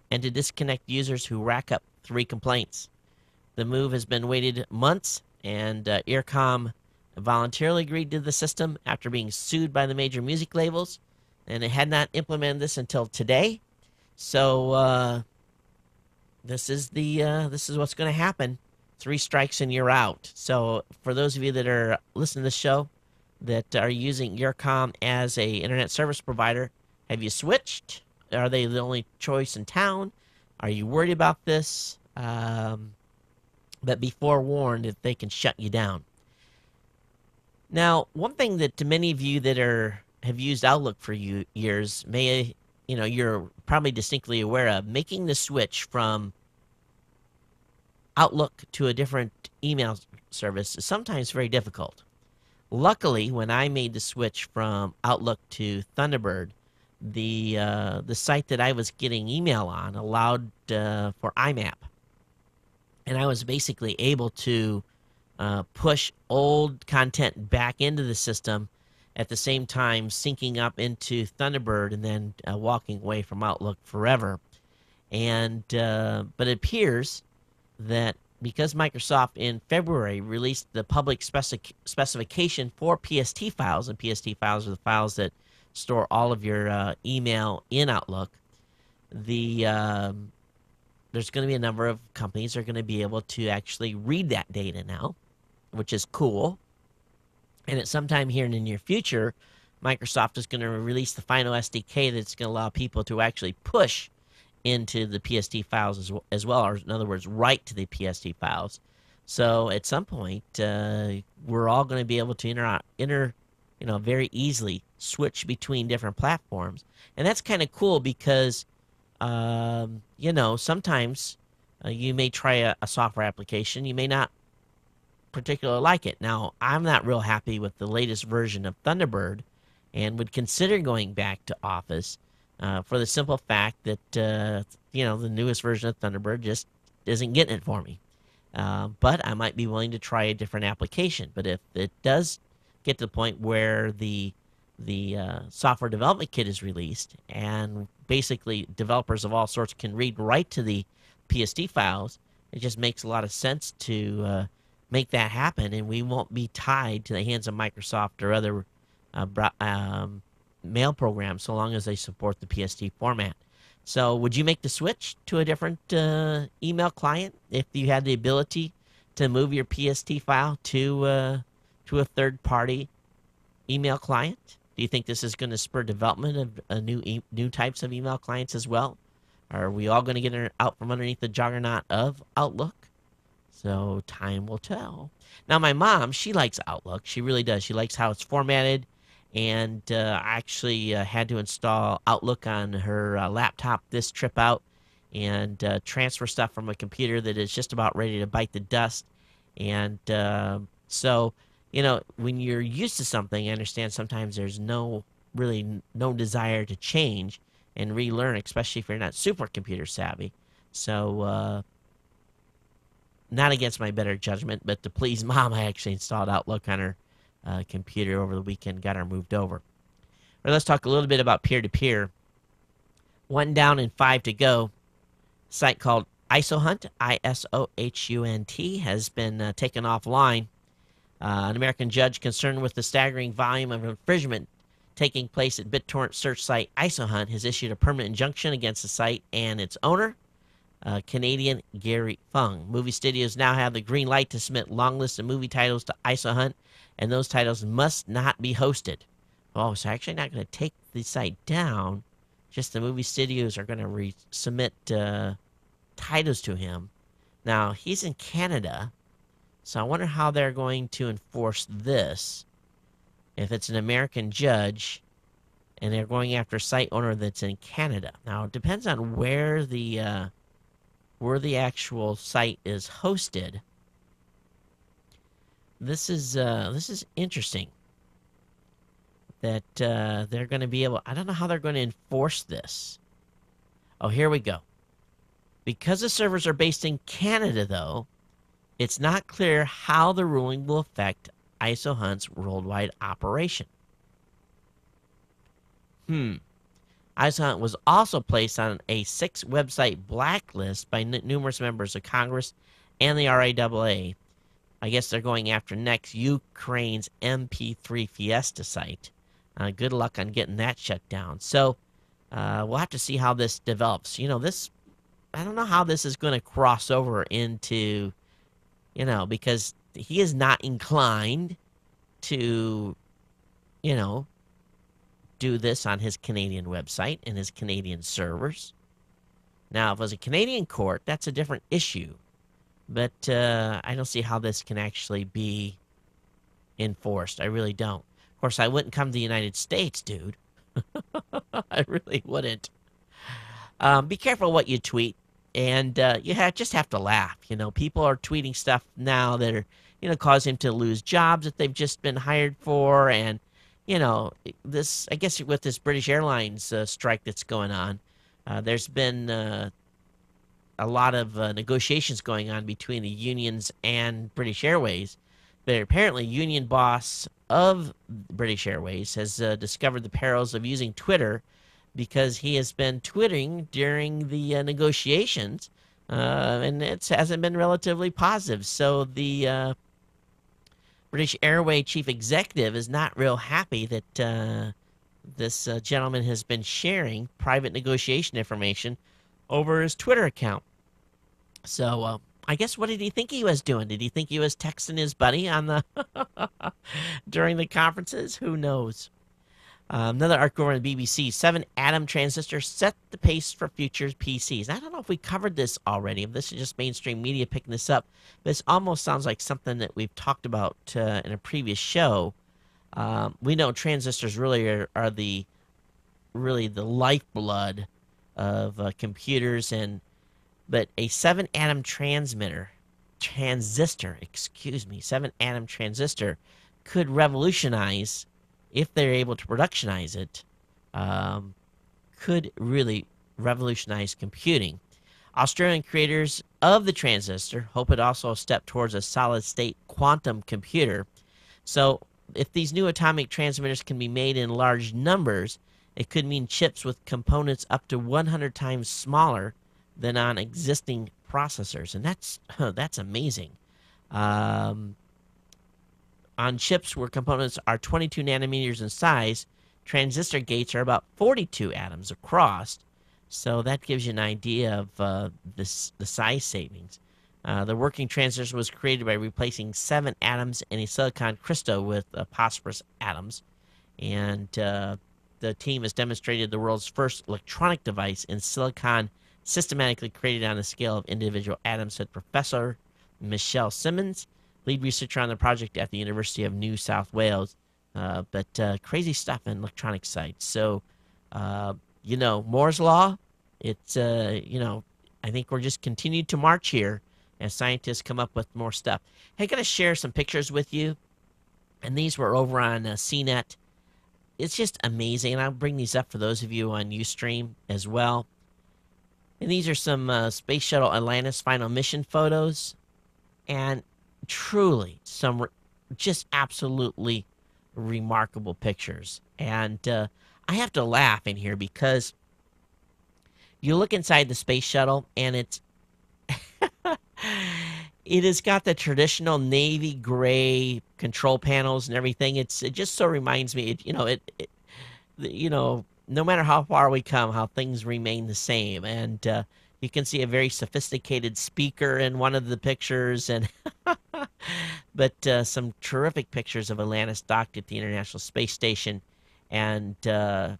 S1: and to disconnect users who rack up 3 complaints. The move has been waited months, and Eircom voluntarily agreed to the system after being sued by the major music labels, and it had not implemented this until today. So this is what's going to happen. 3 strikes and you're out. So for those of you that are listening to the show that are using Eircom as a internet service provider, have you switched? Are they the only choice in town? Are you worried about this? But be forewarned that they can shut you down. Now, one thing that to many of you that have used Outlook for years you're probably distinctly aware of, making the switch from Outlook to a different email service is sometimes very difficult. Luckily, when I made the switch from Outlook to Thunderbird, the site that I was getting email on allowed for IMAP, and I was basically able to push old content back into the system at the same time syncing up into Thunderbird and then walking away from Outlook forever. And but it appears that because Microsoft in February released the public specification for PST files, and PST files are the files that store all of your email in Outlook, there's going to be a number of companies that are going to be able to actually read that data now, which is cool. And at some time here in the near future, Microsoft is going to release the final SDK that's going to allow people to actually push into the PST files as well, or in other words, write to the PST files. So at some point, we're all going to be able to very easily switch between different platforms. And that's kind of cool because, sometimes you may try a software application. You may not particularly like it. Now, I'm not real happy with the latest version of Thunderbird and would consider going back to Office for the simple fact that, the newest version of Thunderbird just isn't getting it for me. But I might be willing to try a different application. But if it does get to the point where the software development kit is released and basically developers of all sorts can read right to the PST files, it just makes a lot of sense to make that happen, and we won't be tied to the hands of Microsoft or other mail programs so long as they support the PST format. So would you make the switch to a different email client if you had the ability to move your PST file to a third-party email client? Do you think this is going to spur development of new types of email clients as well? Are we all going to get out from underneath the juggernaut of Outlook? So time will tell. Now, my mom, she likes Outlook. She really does. She likes how it's formatted. And I actually had to install Outlook on her laptop this trip out and transfer stuff from a computer that is just about ready to bite the dust. And so, when you're used to something, I understand sometimes there's really no desire to change and relearn, especially if you're not super computer savvy. So, not against my better judgment, but to please Mom, I actually installed Outlook on her computer over the weekend, got her moved over. But let's talk a little bit about peer-to-peer. 1 down and 5 to go. A site called ISOHunt, ISOHUNT, has been taken offline. An American judge concerned with the staggering volume of infringement taking place at BitTorrent search site ISOHunt has issued a permanent injunction against the site and its owner, Canadian Gary Fung. Movie studios now have the green light to submit long lists of movie titles to ISOHunt, and those titles must not be hosted. Oh, so actually not going to take the site down. Just the movie studios are going to resubmit titles to him. Now, he's in Canada, so I wonder how they're going to enforce this. If it's an American judge and they're going after a site owner that's in Canada. Now, it depends on where the actual site is hosted. This is interesting. That they're going to be able. I don't know how they're going to enforce this. Oh, here we go. Because the servers are based in Canada, though, it's not clear how the ruling will affect ISOHunt's worldwide operation. ISOHunt was also placed on a 6-website blacklist by numerous members of Congress and the RIAA. I guess they're going after next Ukraine's MP3 Fiesta site. Good luck on getting that shut down. So we'll have to see how this develops. I don't know how this is going to cross over into, because he is not inclined to, do this on his Canadian website and his Canadian servers. Now, if it was a Canadian court, that's a different issue. But I don't see how this can actually be enforced. I really don't. Of course, I wouldn't come to the United States, dude. I really wouldn't. Be careful what you tweet. And just have to laugh. People are tweeting stuff now that are, cause him to lose jobs that they've just been hired for. And, I guess with this British Airlines strike that's going on, there's been a lot of negotiations going on between the unions and British Airways. But apparently, union boss of British Airways has discovered the perils of using Twitter because he has been tweeting during the negotiations, and it hasn't been relatively positive. So the British Airways chief executive is not real happy that this gentleman has been sharing private negotiation information over his Twitter account. So I guess what did he think he was doing? Did he think he was texting his buddy on the during the conferences? Who knows? Another article on the BBC, 7 atom transistors set the pace for future PCs. I don't know if we covered this already, if this is just mainstream media picking this up, but this almost sounds like something that we've talked about in a previous show. We know transistors really are the lifeblood of computers, but a 7 atom transistor, 7 atom transistor could revolutionize, if they're able to productionize it, could really revolutionize computing. Australian creators of the transistor hope it also a step towards a solid-state quantum computer. So if these new atomic transmitters can be made in large numbers, it could mean chips with components up to 100 times smaller than on existing processors. And that's amazing. On chips where components are 22 nanometers in size, transistor gates are about 42 atoms across. So that gives you an idea of the size savings. The working transistor was created by replacing 7 atoms in a silicon crystal with phosphorus atoms. And the team has demonstrated the world's first electronic device in silicon systematically created on a scale of individual atoms, said Professor Michelle Simmons, lead researcher on the project at the University of New South Wales. But crazy stuff in electronic sites. So, Moore's Law, it's, I think we're just continued to march here as scientists come up with more stuff. Hey, I'm going to share some pictures with you. And these were over on CNET. It's just amazing. And I'll bring these up for those of you on Ustream as well. And these are some Space Shuttle Atlantis final mission photos. And truly, some just absolutely remarkable pictures. And I have to laugh in here because you look inside the space shuttle and it has got the traditional navy gray control panels and everything. It just so reminds me, no matter how far we come, how things remain the same. And you can see a very sophisticated speaker in one of the pictures, and but some terrific pictures of Atlantis docked at the International Space Station, and the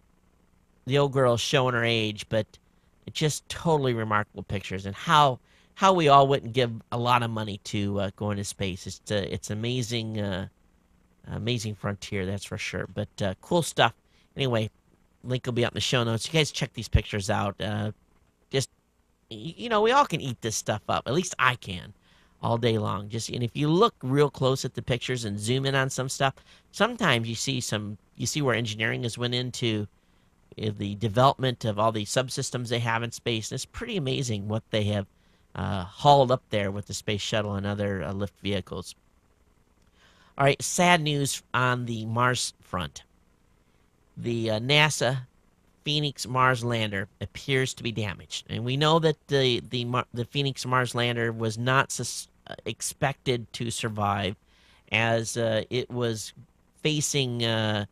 S1: old girl showing her age, but just totally remarkable pictures, and how we all wouldn't give a lot of money to go into space. It's amazing, amazing frontier, that's for sure. But cool stuff. Anyway, link will be up in the show notes. You guys check these pictures out. Just we all can eat this stuff up. At least I can, all day long. And if you look real close at the pictures and zoom in on some stuff, sometimes you see where engineering has went into the development of all the subsystems they have in space. And it's pretty amazing what they have hauled up there with the space shuttle and other lift vehicles. All right, sad news on the Mars front. The NASA Phoenix Mars lander appears to be damaged, and we know that the Phoenix Mars lander was not expected to survive, as it was facing a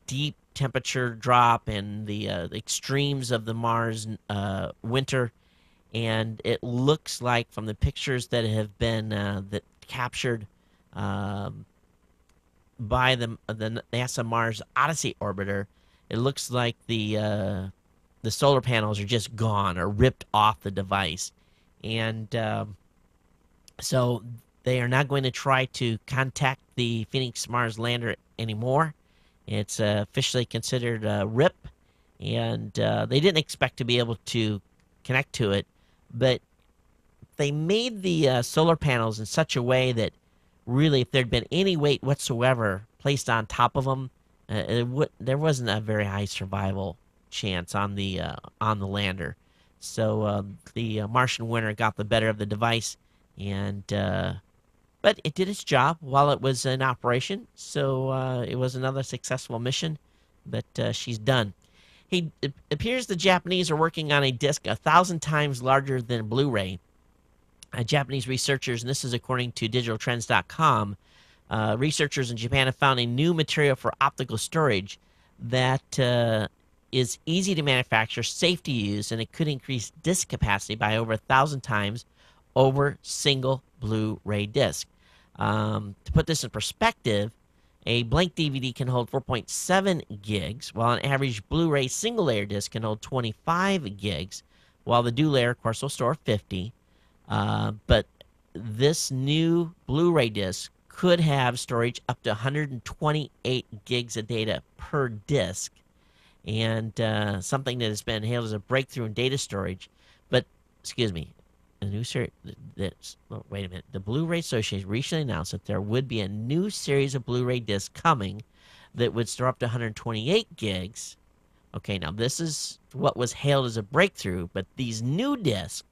S1: deep temperature drop and the extremes of the Mars winter, and it looks like from the pictures that have been captured by the NASA Mars Odyssey orbiter, it looks like the solar panels are just gone or ripped off the device, and so they are not going to try to contact the Phoenix Mars lander anymore. It's officially considered a RIP, and they didn't expect to be able to connect to it, but they made the solar panels in such a way that really, if there'd been any weight whatsoever placed on top of them, there wasn't a very high survival chance on the lander. So the Martian winter got the better of the device, and but it did its job while it was in operation. So it was another successful mission, but she's done. It appears the Japanese are working on a disc 1,000 times larger than Blu-ray. Japanese researchers, and this is according to digitaltrends.com, researchers in Japan have found a new material for optical storage that is easy to manufacture, safe to use, and it could increase disk capacity by over 1,000 times over single Blu-ray disc. To put this in perspective, a blank DVD can hold 4.7 gigs, while an average Blu-ray single-layer disc can hold 25 gigs, while the dual layer, of course, will store 50. But this new Blu-ray disc could have storage up to 128 gigs of data per disc, and something that has been hailed as a breakthrough in data storage. But, excuse me, a new series. Wait a minute. The Blu-ray Association recently announced that there would be a new series of Blu-ray discs coming that would store up to 128 gigs. Okay, now this is what was hailed as a breakthrough, but these new discs,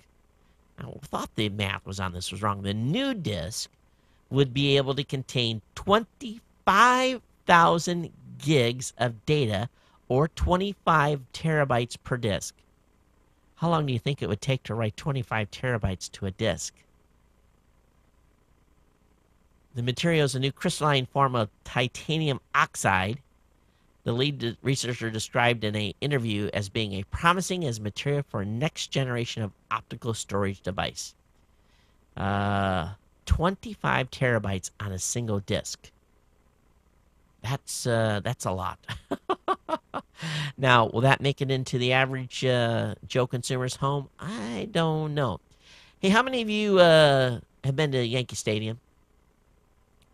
S1: I thought the math was on this was wrong. The new disc would be able to contain 25,000 gigs of data, or 25 terabytes per disc. How long do you think it would take to write 25 terabytes to a disc? The material is a new crystalline form of titanium oxide. The lead researcher described in an interview as being a promising as material for a next generation of optical storage device. 25 terabytes on a single disk. That's a lot. Now, will that make it into the average Joe consumer's home? I don't know. Hey, how many of you have been to Yankee Stadium?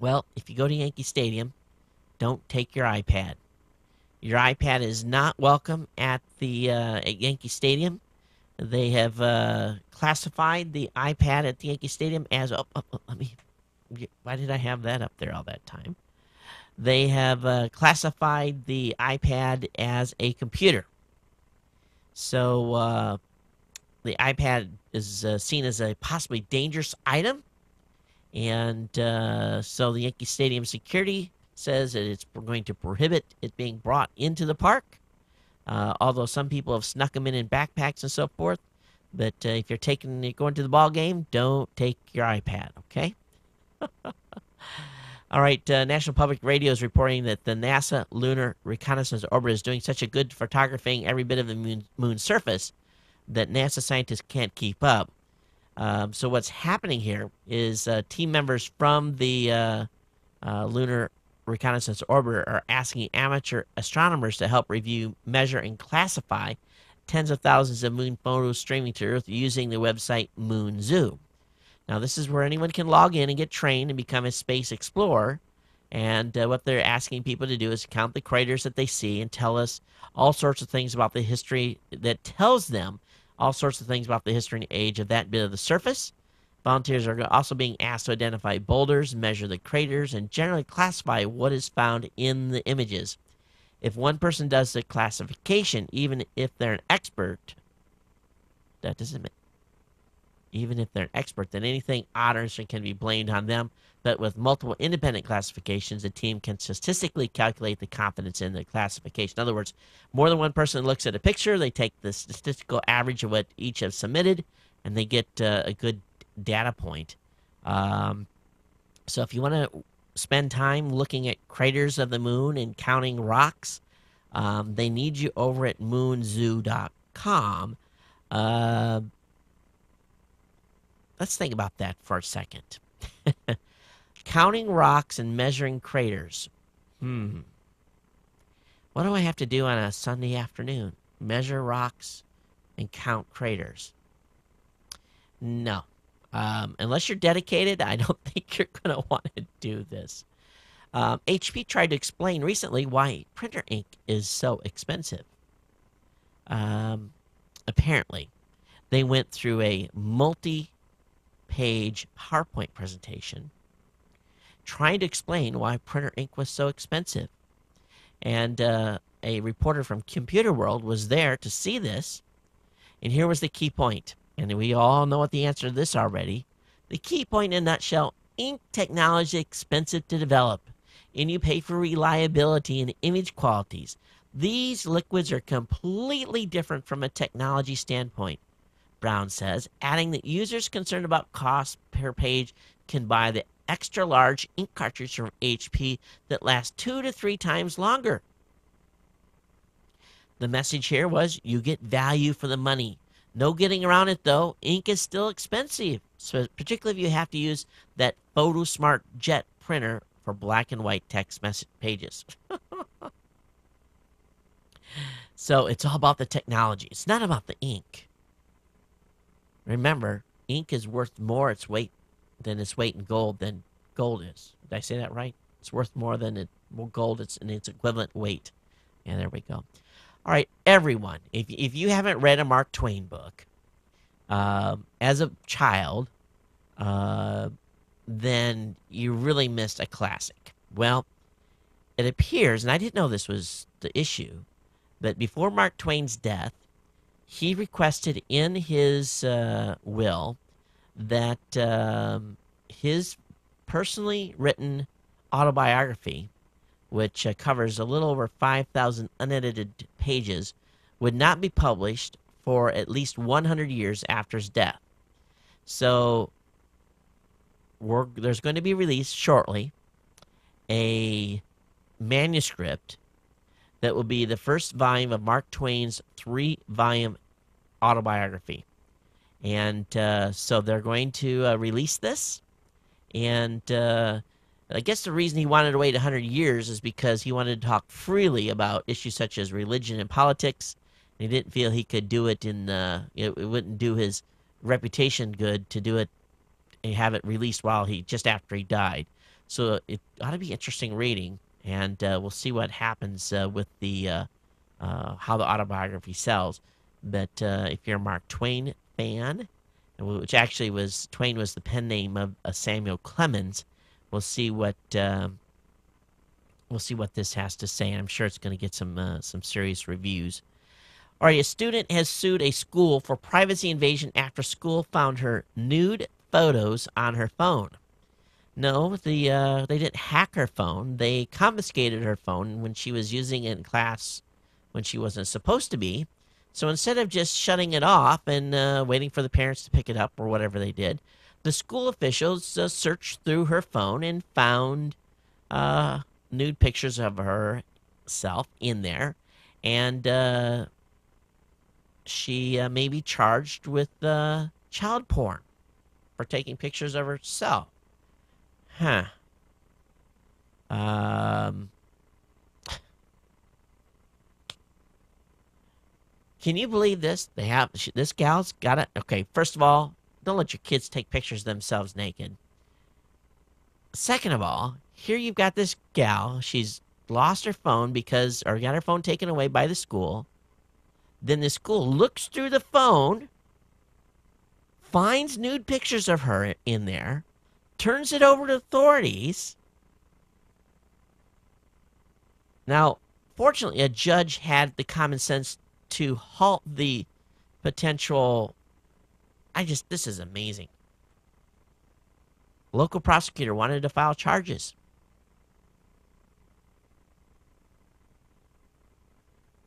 S1: Well, if you go to Yankee Stadium, don't take your iPad. Your iPad is not welcome at the at Yankee Stadium. They have classified the iPad at the Yankee Stadium as let me. Why did I have that up there all that time? They have classified the iPad as a computer. So the iPad is seen as a possibly dangerous item. And so the Yankee Stadium security says that it's going to prohibit it being brought into the park. Although some people have snuck them in backpacks and so forth. But if you're going to the ball game, don't take your iPad, okay? All right, National Public Radio is reporting that the NASA Lunar Reconnaissance Orbiter is doing such a good photographing every bit of the moon's surface that NASA scientists can't keep up. So what's happening here is team members from the Lunar Reconnaissance Orbiter are asking amateur astronomers to help review, measure, and classify tens of thousands of moon photos streaming to Earth using the website MoonZoo. Now, this is where anyone can log in and get trained and become a space explorer. And what they're asking people to do is count the craters that they see and tell us all sorts of things about the history that tells them all sorts of things about the history and age of that bit of the surface. Volunteers are also being asked to identify boulders, measure the craters, and generally classify what is found in the images. If one person does the classification, even if they're an expert, that doesn't mean. Even if they're an expert, then anything odd or interesting can be blamed on them. But with multiple independent classifications, the team can statistically calculate the confidence in the classification. In other words, more than one person looks at a picture, they take the statistical average of what each have submitted, and they get a good data point. So if you want to spend time looking at craters of the moon and counting rocks, they need you over at moonzoo.com. Let's think about that for a second. Counting rocks and measuring craters. What do I have to do on a Sunday afternoon? Measure rocks and count craters. No. Unless you're dedicated, I don't think you're going to want to do this. HP tried to explain recently why printer ink is so expensive. Apparently, they went through a multi-page PowerPoint presentation trying to explain why printer ink was so expensive. And a reporter from Computer World was there to see this. And here was the key point. And we all know what the answer to this already. The key point in a nutshell, ink technology is expensive to develop, and you pay for reliability and image qualities. These liquids are completely different from a technology standpoint, Brown says, adding that users concerned about cost per page can buy the extra large ink cartridge from HP that lasts 2 to 3 times longer. The message here was you get value for the money. No getting around it, though. Ink is still expensive, so particularly if you have to use that PhotoSmart Jet printer for black and white text message pages. So it's all about the technology. It's not about the ink. Remember, ink is worth more its weight in gold than gold is. Did I say that right? It's worth more than gold. It's in its equivalent weight. Yeah, there we go. All right, everyone, if you haven't read a Mark Twain book as a child, then you really missed a classic. Well, it appears, and I didn't know this was the issue, but before Mark Twain's death, he requested in his will that his personally written autobiography, which covers a little over 5,000 unedited pages, would not be published for at least 100 years after his death. So there's going to be released shortly a manuscript that will be the first volume of Mark Twain's 3-volume autobiography. And so they're going to release this. And I guess the reason he wanted to wait 100 years is because he wanted to talk freely about issues such as religion and politics. And he didn't feel he could do it it wouldn't do his reputation good to do it and have it released just after he died. So it ought to be interesting reading, and we'll see what happens with the how the autobiography sells. But if you're a Mark Twain fan, which actually Twain was the pen name of Samuel Clemens, we'll see what this has to say, and I'm sure it's going to get some serious reviews. All right, a student has sued a school for privacy invasion after school found her nude photos on her phone. No, they didn't hack her phone. They confiscated her phone when she was using it in class when she wasn't supposed to be. So instead of just shutting it off and waiting for the parents to pick it up or whatever they did, the school officials searched through her phone and found nude pictures of herself in there. And she may be charged with child porn for taking pictures of herself. Huh. Can you believe this? This gal's got it. Okay, first of all, don't let your kids take pictures of themselves naked. Second of all, here you've got this gal. She's lost her phone or got her phone taken away by the school. Then the school looks through the phone, finds nude pictures of her in there, turns it over to authorities. Now, fortunately, a judge had the common sense to halt the potential. This is amazing. Local prosecutor wanted to file charges.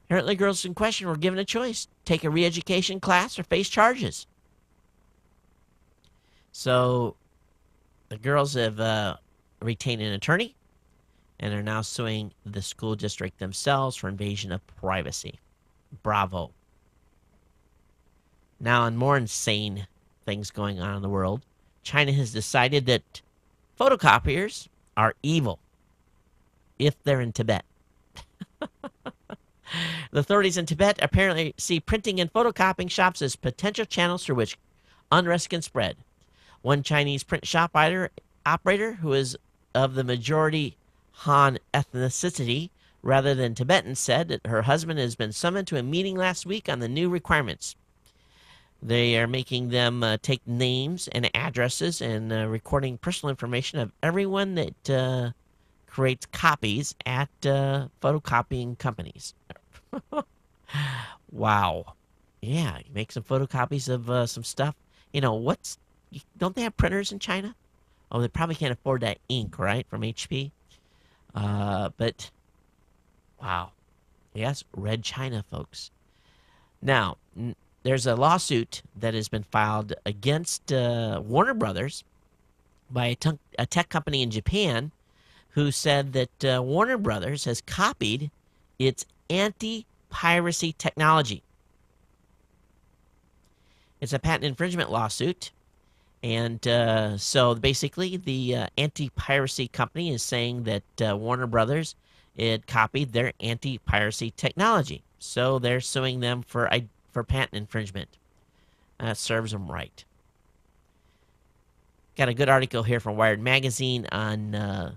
S1: Apparently, girls in question were given a choice: take a re-education class or face charges. So the girls have retained an attorney and are now suing the school district themselves for invasion of privacy. Bravo. Now, on more insane things going on in the world, China has decided that photocopiers are evil if they're in Tibet. The authorities in Tibet apparently see printing and photocopying shops as potential channels through which unrest can spread. One Chinese print shop operator, who is of the majority Han ethnicity rather than Tibetan, said that her husband has been summoned to a meeting last week on the new requirements. They are making them take names and addresses and recording personal information of everyone that creates copies at photocopying companies. Wow. Yeah, you make some photocopies of some stuff. Don't they have printers in China? Oh, they probably can't afford that ink, right, from HP? But, wow. Yes, Red China, folks. Now, there's a lawsuit that has been filed against Warner Brothers by a tech company in Japan who said that Warner Brothers has copied its anti-piracy technology. It's a patent infringement lawsuit. And so basically the anti-piracy company is saying that Warner Brothers had copied their anti-piracy technology. So they're suing them for patent infringement. That serves them right. Got a good article here from Wired Magazine on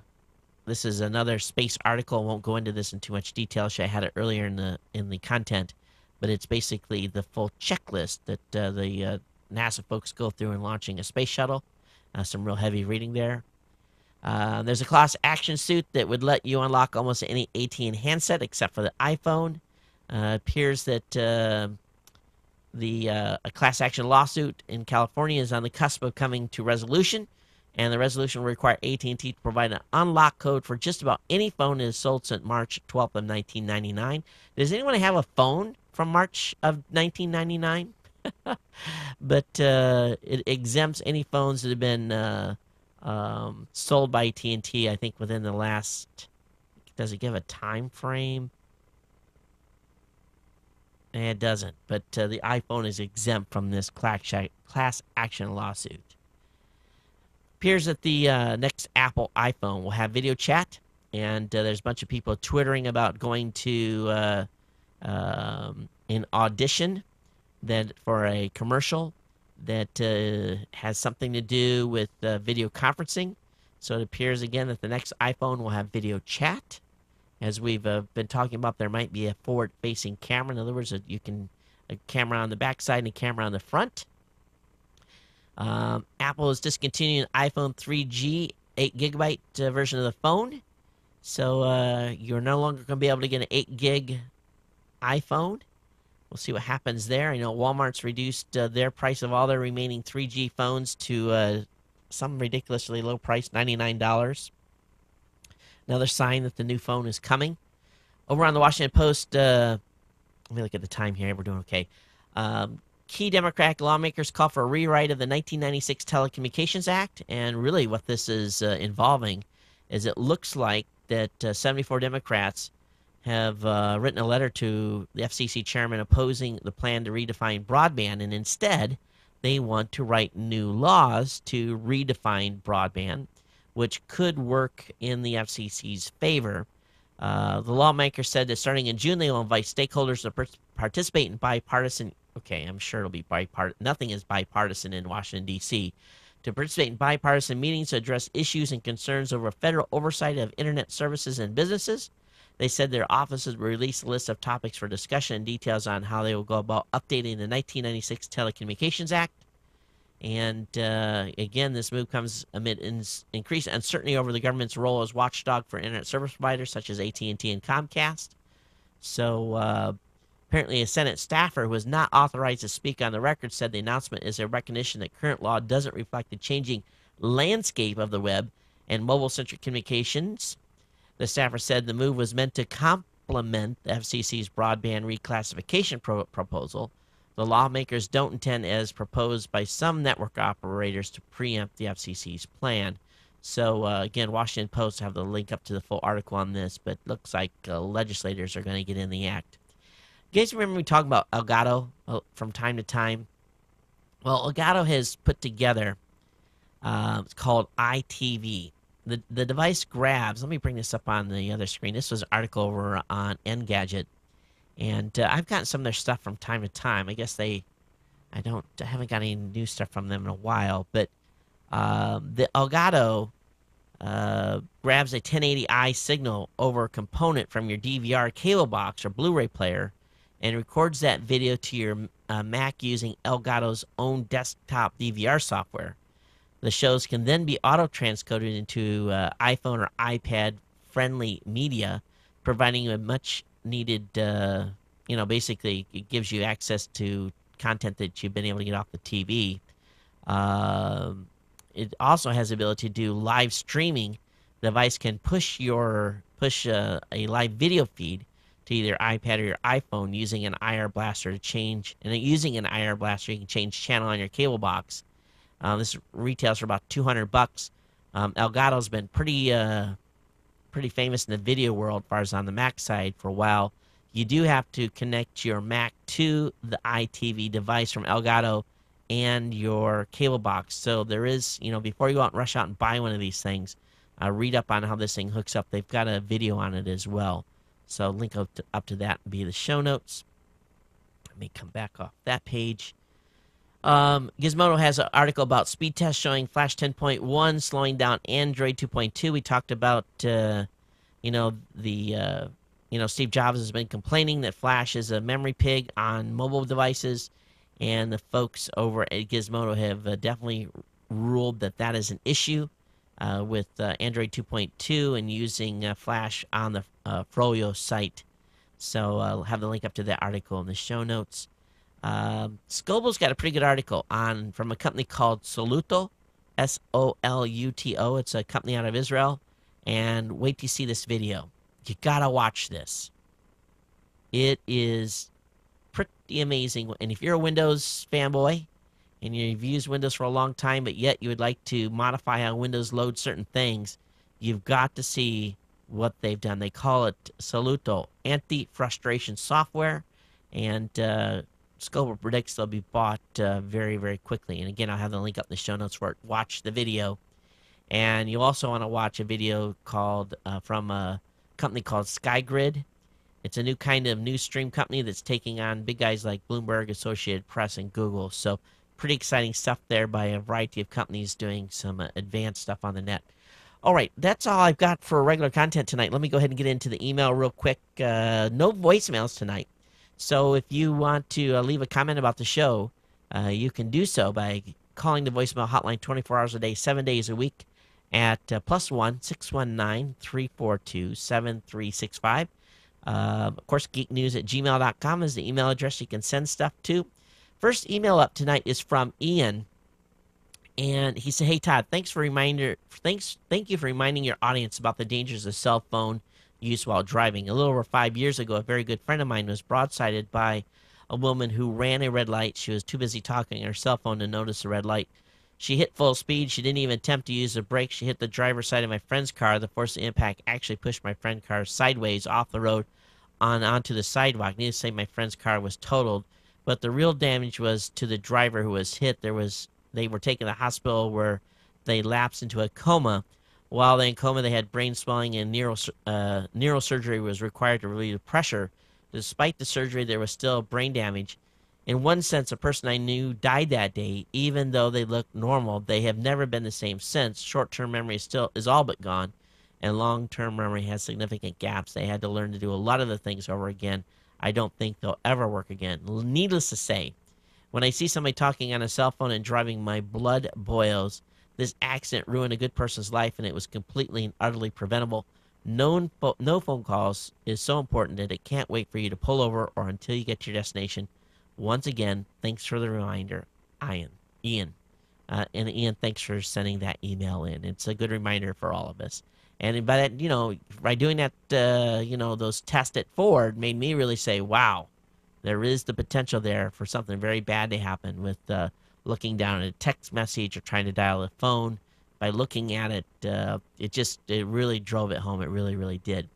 S1: this is another space article. I won't go into this in too much detail. I had it earlier in the content, but it's basically the full checklist that the NASA folks go through in launching a space shuttle. Some real heavy reading there. There's a class action suit that would let you unlock almost any AT&T handset except for the iPhone. Appears that a class action lawsuit in California is on the cusp of coming to resolution, and the resolution will require AT&T to provide an unlock code for just about any phone that is sold since March 12th of 1999. Does anyone have a phone from March of 1999? But it exempts any phones that have been sold by AT&T, I think, within the last... Does it give a time frame? It doesn't, but the iPhone is exempt from this class action lawsuit. Appears that the next Apple iPhone will have video chat, and there's a bunch of people twittering about going to an audition that for a commercial that has something to do with video conferencing. So it appears again that the next iPhone will have video chat. As we've been talking about, there might be a forward-facing camera. In other words, a camera on the backside and a camera on the front. Apple is discontinuing iPhone 3G 8 gigabyte version of the phone. So you're no longer going to be able to get an 8 gig iPhone. We'll see what happens there. I know Walmart's reduced their price of all their remaining 3G phones to some ridiculously low price, $99. Another sign that the new phone is coming. Over on the Washington Post, let me look at the time here. We're doing okay. Key Democratic lawmakers call for a rewrite of the 1996 Telecommunications Act. And really what this is involving is it looks like that 74 Democrats have written a letter to the FCC chairman opposing the plan to redefine broadband. And instead, they want to write new laws to redefine broadband, which could work in the FCC's favor. The lawmaker said that starting in June, they will invite stakeholders to participate in bipartisan. Okay, I'm sure it'll be bipartisan. Nothing is bipartisan in Washington, D.C. To participate in bipartisan meetings to address issues and concerns over federal oversight of internet services and businesses. They said their offices will release a list of topics for discussion and details on how they will go about updating the 1996 Telecommunications Act. And again, this move comes amid increased uncertainty over the government's role as watchdog for internet service providers such as AT&T and Comcast. So apparently a Senate staffer who was not authorized to speak on the record said the announcement is a recognition that current law doesn't reflect the changing landscape of the web and mobile-centric communications. The staffer said the move was meant to complement the FCC's broadband reclassification proposal. The lawmakers don't intend, as proposed by some network operators, to preempt the FCC's plan. So, again, Washington Post have the link up to the full article on this, but looks like legislators are going to get in the act. You guys remember we talk about Elgato from time to time? Well, Elgato has put together, it's called ITV. The device grabs, let me bring this up on the other screen. This was an article over on Engadget. And I've gotten some of their stuff from time to time. I guess I haven't got any new stuff from them in a while. But the Elgato grabs a 1080i signal over a component from your DVR cable box or Blu-ray player and records that video to your Mac using Elgato's own desktop DVR software. The shows can then be auto-transcoded into iPhone or iPad-friendly media, providing a much needed, basically it gives you access to content that you've been able to get off the TV. It also has the ability to do live streaming. The device can push a live video feed to either iPad or your iPhone using an IR blaster to change. And using an IR blaster, you can change channel on your cable box. This retails for about $200. Elgato's been pretty famous in the video world as far as on the Mac side for a while. You do have to connect your Mac to the ITV device from Elgato and your cable box. So there is, before you go out and rush out and buy one of these things, read up on how this thing hooks up. They've got a video on it as well. So link up to that and be the show notes. Let me come back off that page. Gizmodo has an article about speed tests showing Flash 10.1 slowing down Android 2.2. We talked about, Steve Jobs has been complaining that Flash is a memory pig on mobile devices, and the folks over at Gizmodo have definitely ruled that is an issue with Android 2.2 and using Flash on the Froyo site. So I'll have the link up to that article in the show notes. Scoble's got a pretty good article from a company called Soluto, Soluto. It's a company out of Israel. And wait till you see this video. You gotta watch this. It is pretty amazing. And if you're a Windows fanboy and you've used Windows for a long time, but yet you would like to modify how Windows loads certain things, you've got to see what they've done. They call it Soluto Anti-Frustration Software. And Scoper predicts they'll be bought very, very quickly. And again, I'll have the link up in the show notes for it. Watch the video. And you also want to watch a video called from a company called SkyGrid. It's a new kind of news stream company that's taking on big guys like Bloomberg, Associated Press, and Google. So pretty exciting stuff there by a variety of companies doing some advanced stuff on the net. All right, that's all I've got for regular content tonight. Let me go ahead and get into the email real quick. No voicemails tonight. So if you want to leave a comment about the show, you can do so by calling the voicemail hotline 24 hours a day, 7 days a week at +1 619 342 7365. Of course, geeknews@gmail.com is the email address you can send stuff to. First email up tonight is from Ian, and he said, "Hey Todd, thank you for reminding your audience about the dangers of cell phone use while driving. A little over 5 years ago, a very good friend of mine was broadsided by a woman who ran a red light. She was too busy talking on her cell phone to notice the red light. She hit full speed. She didn't even attempt to use the brake. She hit the driver's side of my friend's car. The force of impact actually pushed my friend's car sideways off the road onto the sidewalk. Needless to say, my friend's car was totaled, but the real damage was to the driver who was hit. They were taken to the hospital where they lapsed into a coma. While they in coma, they had brain swelling and neurosurgery was required to relieve the pressure. Despite the surgery, there was still brain damage. In one sense, a person I knew died that day. Even though they looked normal, they have never been the same since. Short-term memory is all but gone, and long-term memory has significant gaps. They had to learn to do a lot of the things over again. I don't think they'll ever work again. Needless to say, when I see somebody talking on a cell phone and driving, my blood boils. This accident ruined a good person's life, and it was completely and utterly preventable. No phone calls is so important that it can't wait for you to pull over or until you get to your destination. Once again, thanks for the reminder, Ian. And Ian, thanks for sending that email in. It's a good reminder for all of us. And by that, by doing that, those tests at Ford made me really say, wow, there is the potential there for something very bad to happen with looking down at a text message or trying to dial a phone. By looking at it, it really drove it home. It really, really did.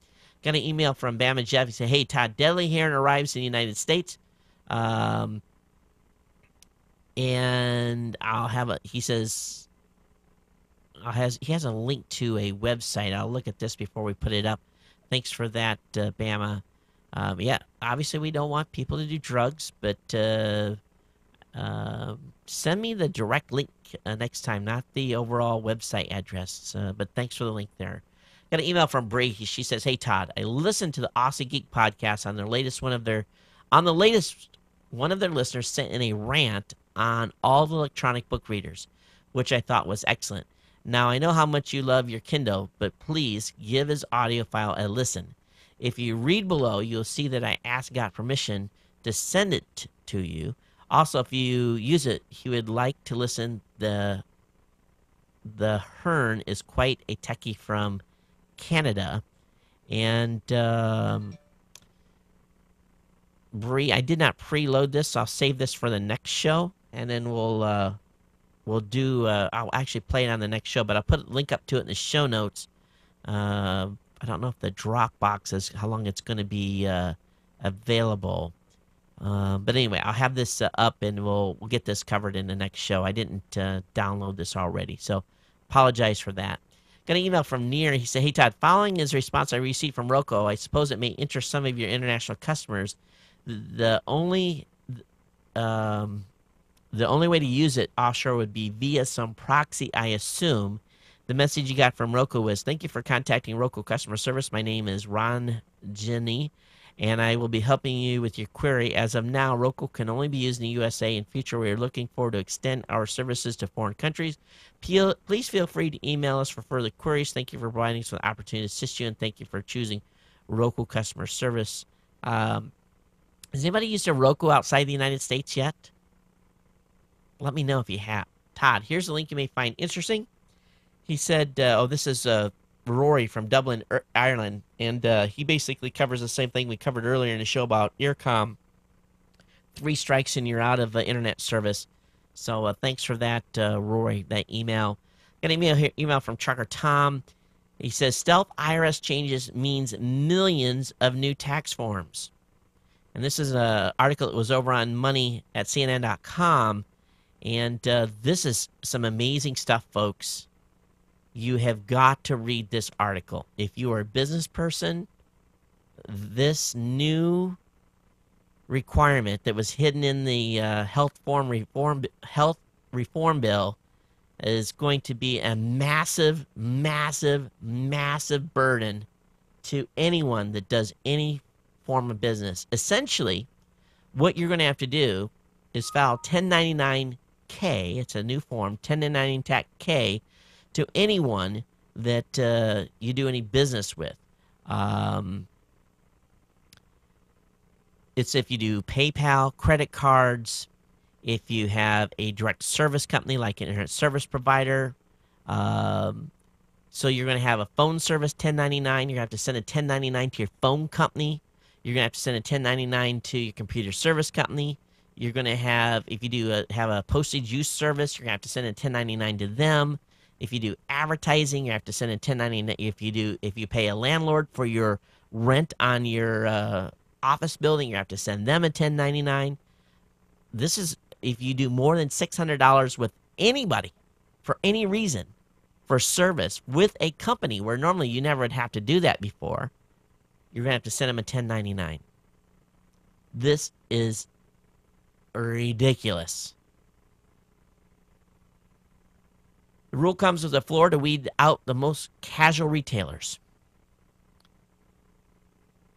S1: Got an email from Bama Jeff. He said, "Hey Todd, deadly heron arrives in the United States." And he has a link to a website. I'll look at this before we put it up. Thanks for that, Bama. Yeah, obviously we don't want people to do drugs, but send me the direct link next time, not the overall website address. But thanks for the link there. Got an email from Bree. She says, "Hey Todd, I listened to the Aussie Geek podcast on the latest one of their listeners sent in a rant on all the electronic book readers, which I thought was excellent. Now I know how much you love your Kindle, but please give his audio file a listen. If you read below, you'll see that I got permission to send it to you. Also, if you use it, he would like to listen. The Hearn is quite a techie from Canada." And Bree, I did not preload this, so I'll save this for the next show, and then we'll do. I'll actually play it on the next show, but I'll put a link up to it in the show notes. I don't know if the Dropbox is how long it's going to be available. But anyway, I'll have this up, and we'll get this covered in the next show. I didn't download this already, so apologize for that. Got an email from Near. He said, "Hey Todd, following is a response I received from Roku. I suppose it may interest some of your international customers. The only way to use it offshore would be via some proxy, I assume. The message you got from Roku was, 'Thank you for contacting Roku customer service. My name is Ron Jenny, and I will be helping you with your query. As of now, Roku can only be used in the USA. In future, we are looking forward to extend our services to foreign countries. Please feel free to email us for further queries. Thank you for providing us with the opportunity to assist you, and thank you for choosing Roku customer service.'" Has anybody used a Roku outside the United States yet? Let me know if you have. Todd, here's a link you may find interesting. He said, this is Rory from Dublin, Ireland, and he basically covers the same thing we covered earlier in the show about Earcom. 3 strikes and you're out of internet service. So thanks for that, Rory, that email. Got an email from Trucker Tom. He says, "Stealth IRS changes means millions of new tax forms. And this is an article that was over on Money at CNN.com. And this is some amazing stuff, folks. You have got to read this article. If you are a business person, this new requirement that was hidden in the health reform bill is going to be a massive, massive, massive burden to anyone that does any form of business. Essentially, what you're going to have to do is file 1099-K. It's a new form, 1099-K, to anyone that you do any business with. It's if you do PayPal, credit cards, if you have a direct service company like an internet service provider. So you're going to have a phone service 1099. You're going to have to send a 1099 to your phone company. You're going to have to send a 1099 to your computer service company. You're going to have, if you do have a postage use service, you're going to have to send a 1099 to them. If you do advertising, you have to send a 1099. If you pay a landlord for your rent on your office building, you have to send them a 1099. This is if you do more than $600 with anybody for any reason for service with a company where normally you never would have to do that before, you're going to have to send them a 1099. This is ridiculous. The rule comes with the floor to weed out the most casual retailers.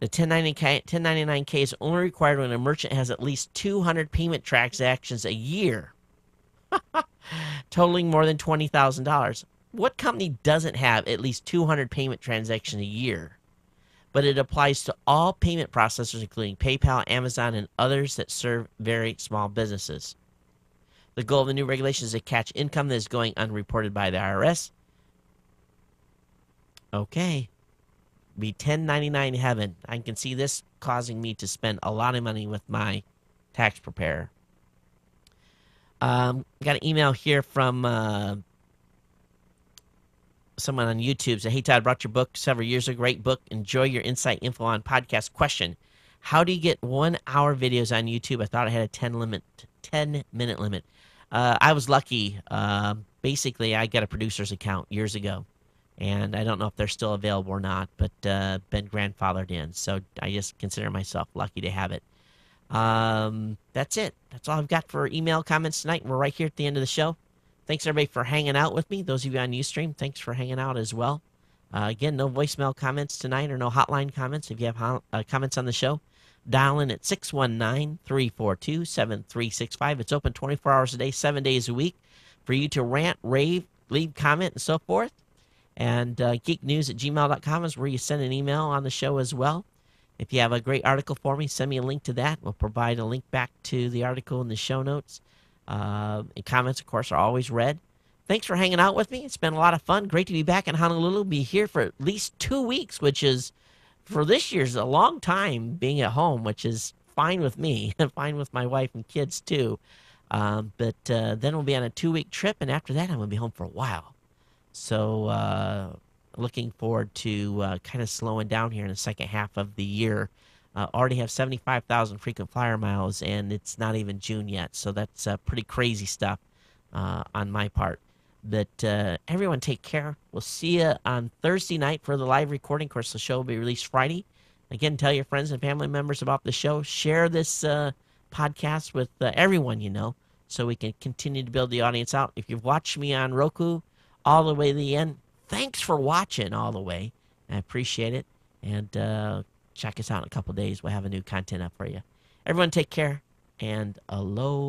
S1: The 1099-K is only required when a merchant has at least 200 payment transactions a year, totaling more than $20,000. What company doesn't have at least 200 payment transactions a year? But it applies to all payment processors, including PayPal, Amazon, and others that serve very small businesses. The goal of the new regulation is to catch income that is going unreported by the IRS. Okay. Be 1099 heaven. I can see this causing me to spend a lot of money with my tax preparer. Got an email here from someone on YouTube. Said, hey, Todd, brought your book several years ago. Great book. Enjoy your insight info on podcast. Question: how do you get 1 hour videos on YouTube? I thought I had a 10-minute limit. I was lucky. Basically, I got a producer's account years ago. And I don't know if they're still available or not, but been grandfathered in. So I just consider myself lucky to have it. That's it. That's all I've got for email comments tonight. We're right here at the end of the show. Thanks, everybody, for hanging out with me. Those of you on Ustream, thanks for hanging out as well. Again, no voicemail comments tonight or no hotline comments. If you have comments on the show, dial in at 619-342-7365. It's open 24 hours a day, 7 days a week for you to rant, rave, leave comment, and so forth. And geeknews@gmail.com is where you send an email on the show as well. If you have a great article for me, send me a link to that. We'll provide a link back to the article in the show notes. And comments, of course, are always read. Thanks for hanging out with me. It's been a lot of fun. Great to be back in Honolulu. Be here for at least 2 weeks, which is, for this year's, a long time being at home, which is fine with me. Fine with my wife and kids, too. But then we'll be on a 2-week trip, and after that, I'm going to be home for a while. So looking forward to kind of slowing down here in the second half of the year. Already have 75,000 frequent flyer miles, and it's not even June yet. So that's pretty crazy stuff on my part. But everyone take care. We'll see you on Thursday night for the live recording. Of course, the show will be released Friday. Again, tell your friends and family members about the show. Share this podcast with everyone you know so we can continue to build the audience out. If you've watched me on Roku all the way to the end, thanks for watching all the way. I appreciate it. And check us out in a couple days. We'll have a new content up for you. Everyone take care, and aloha.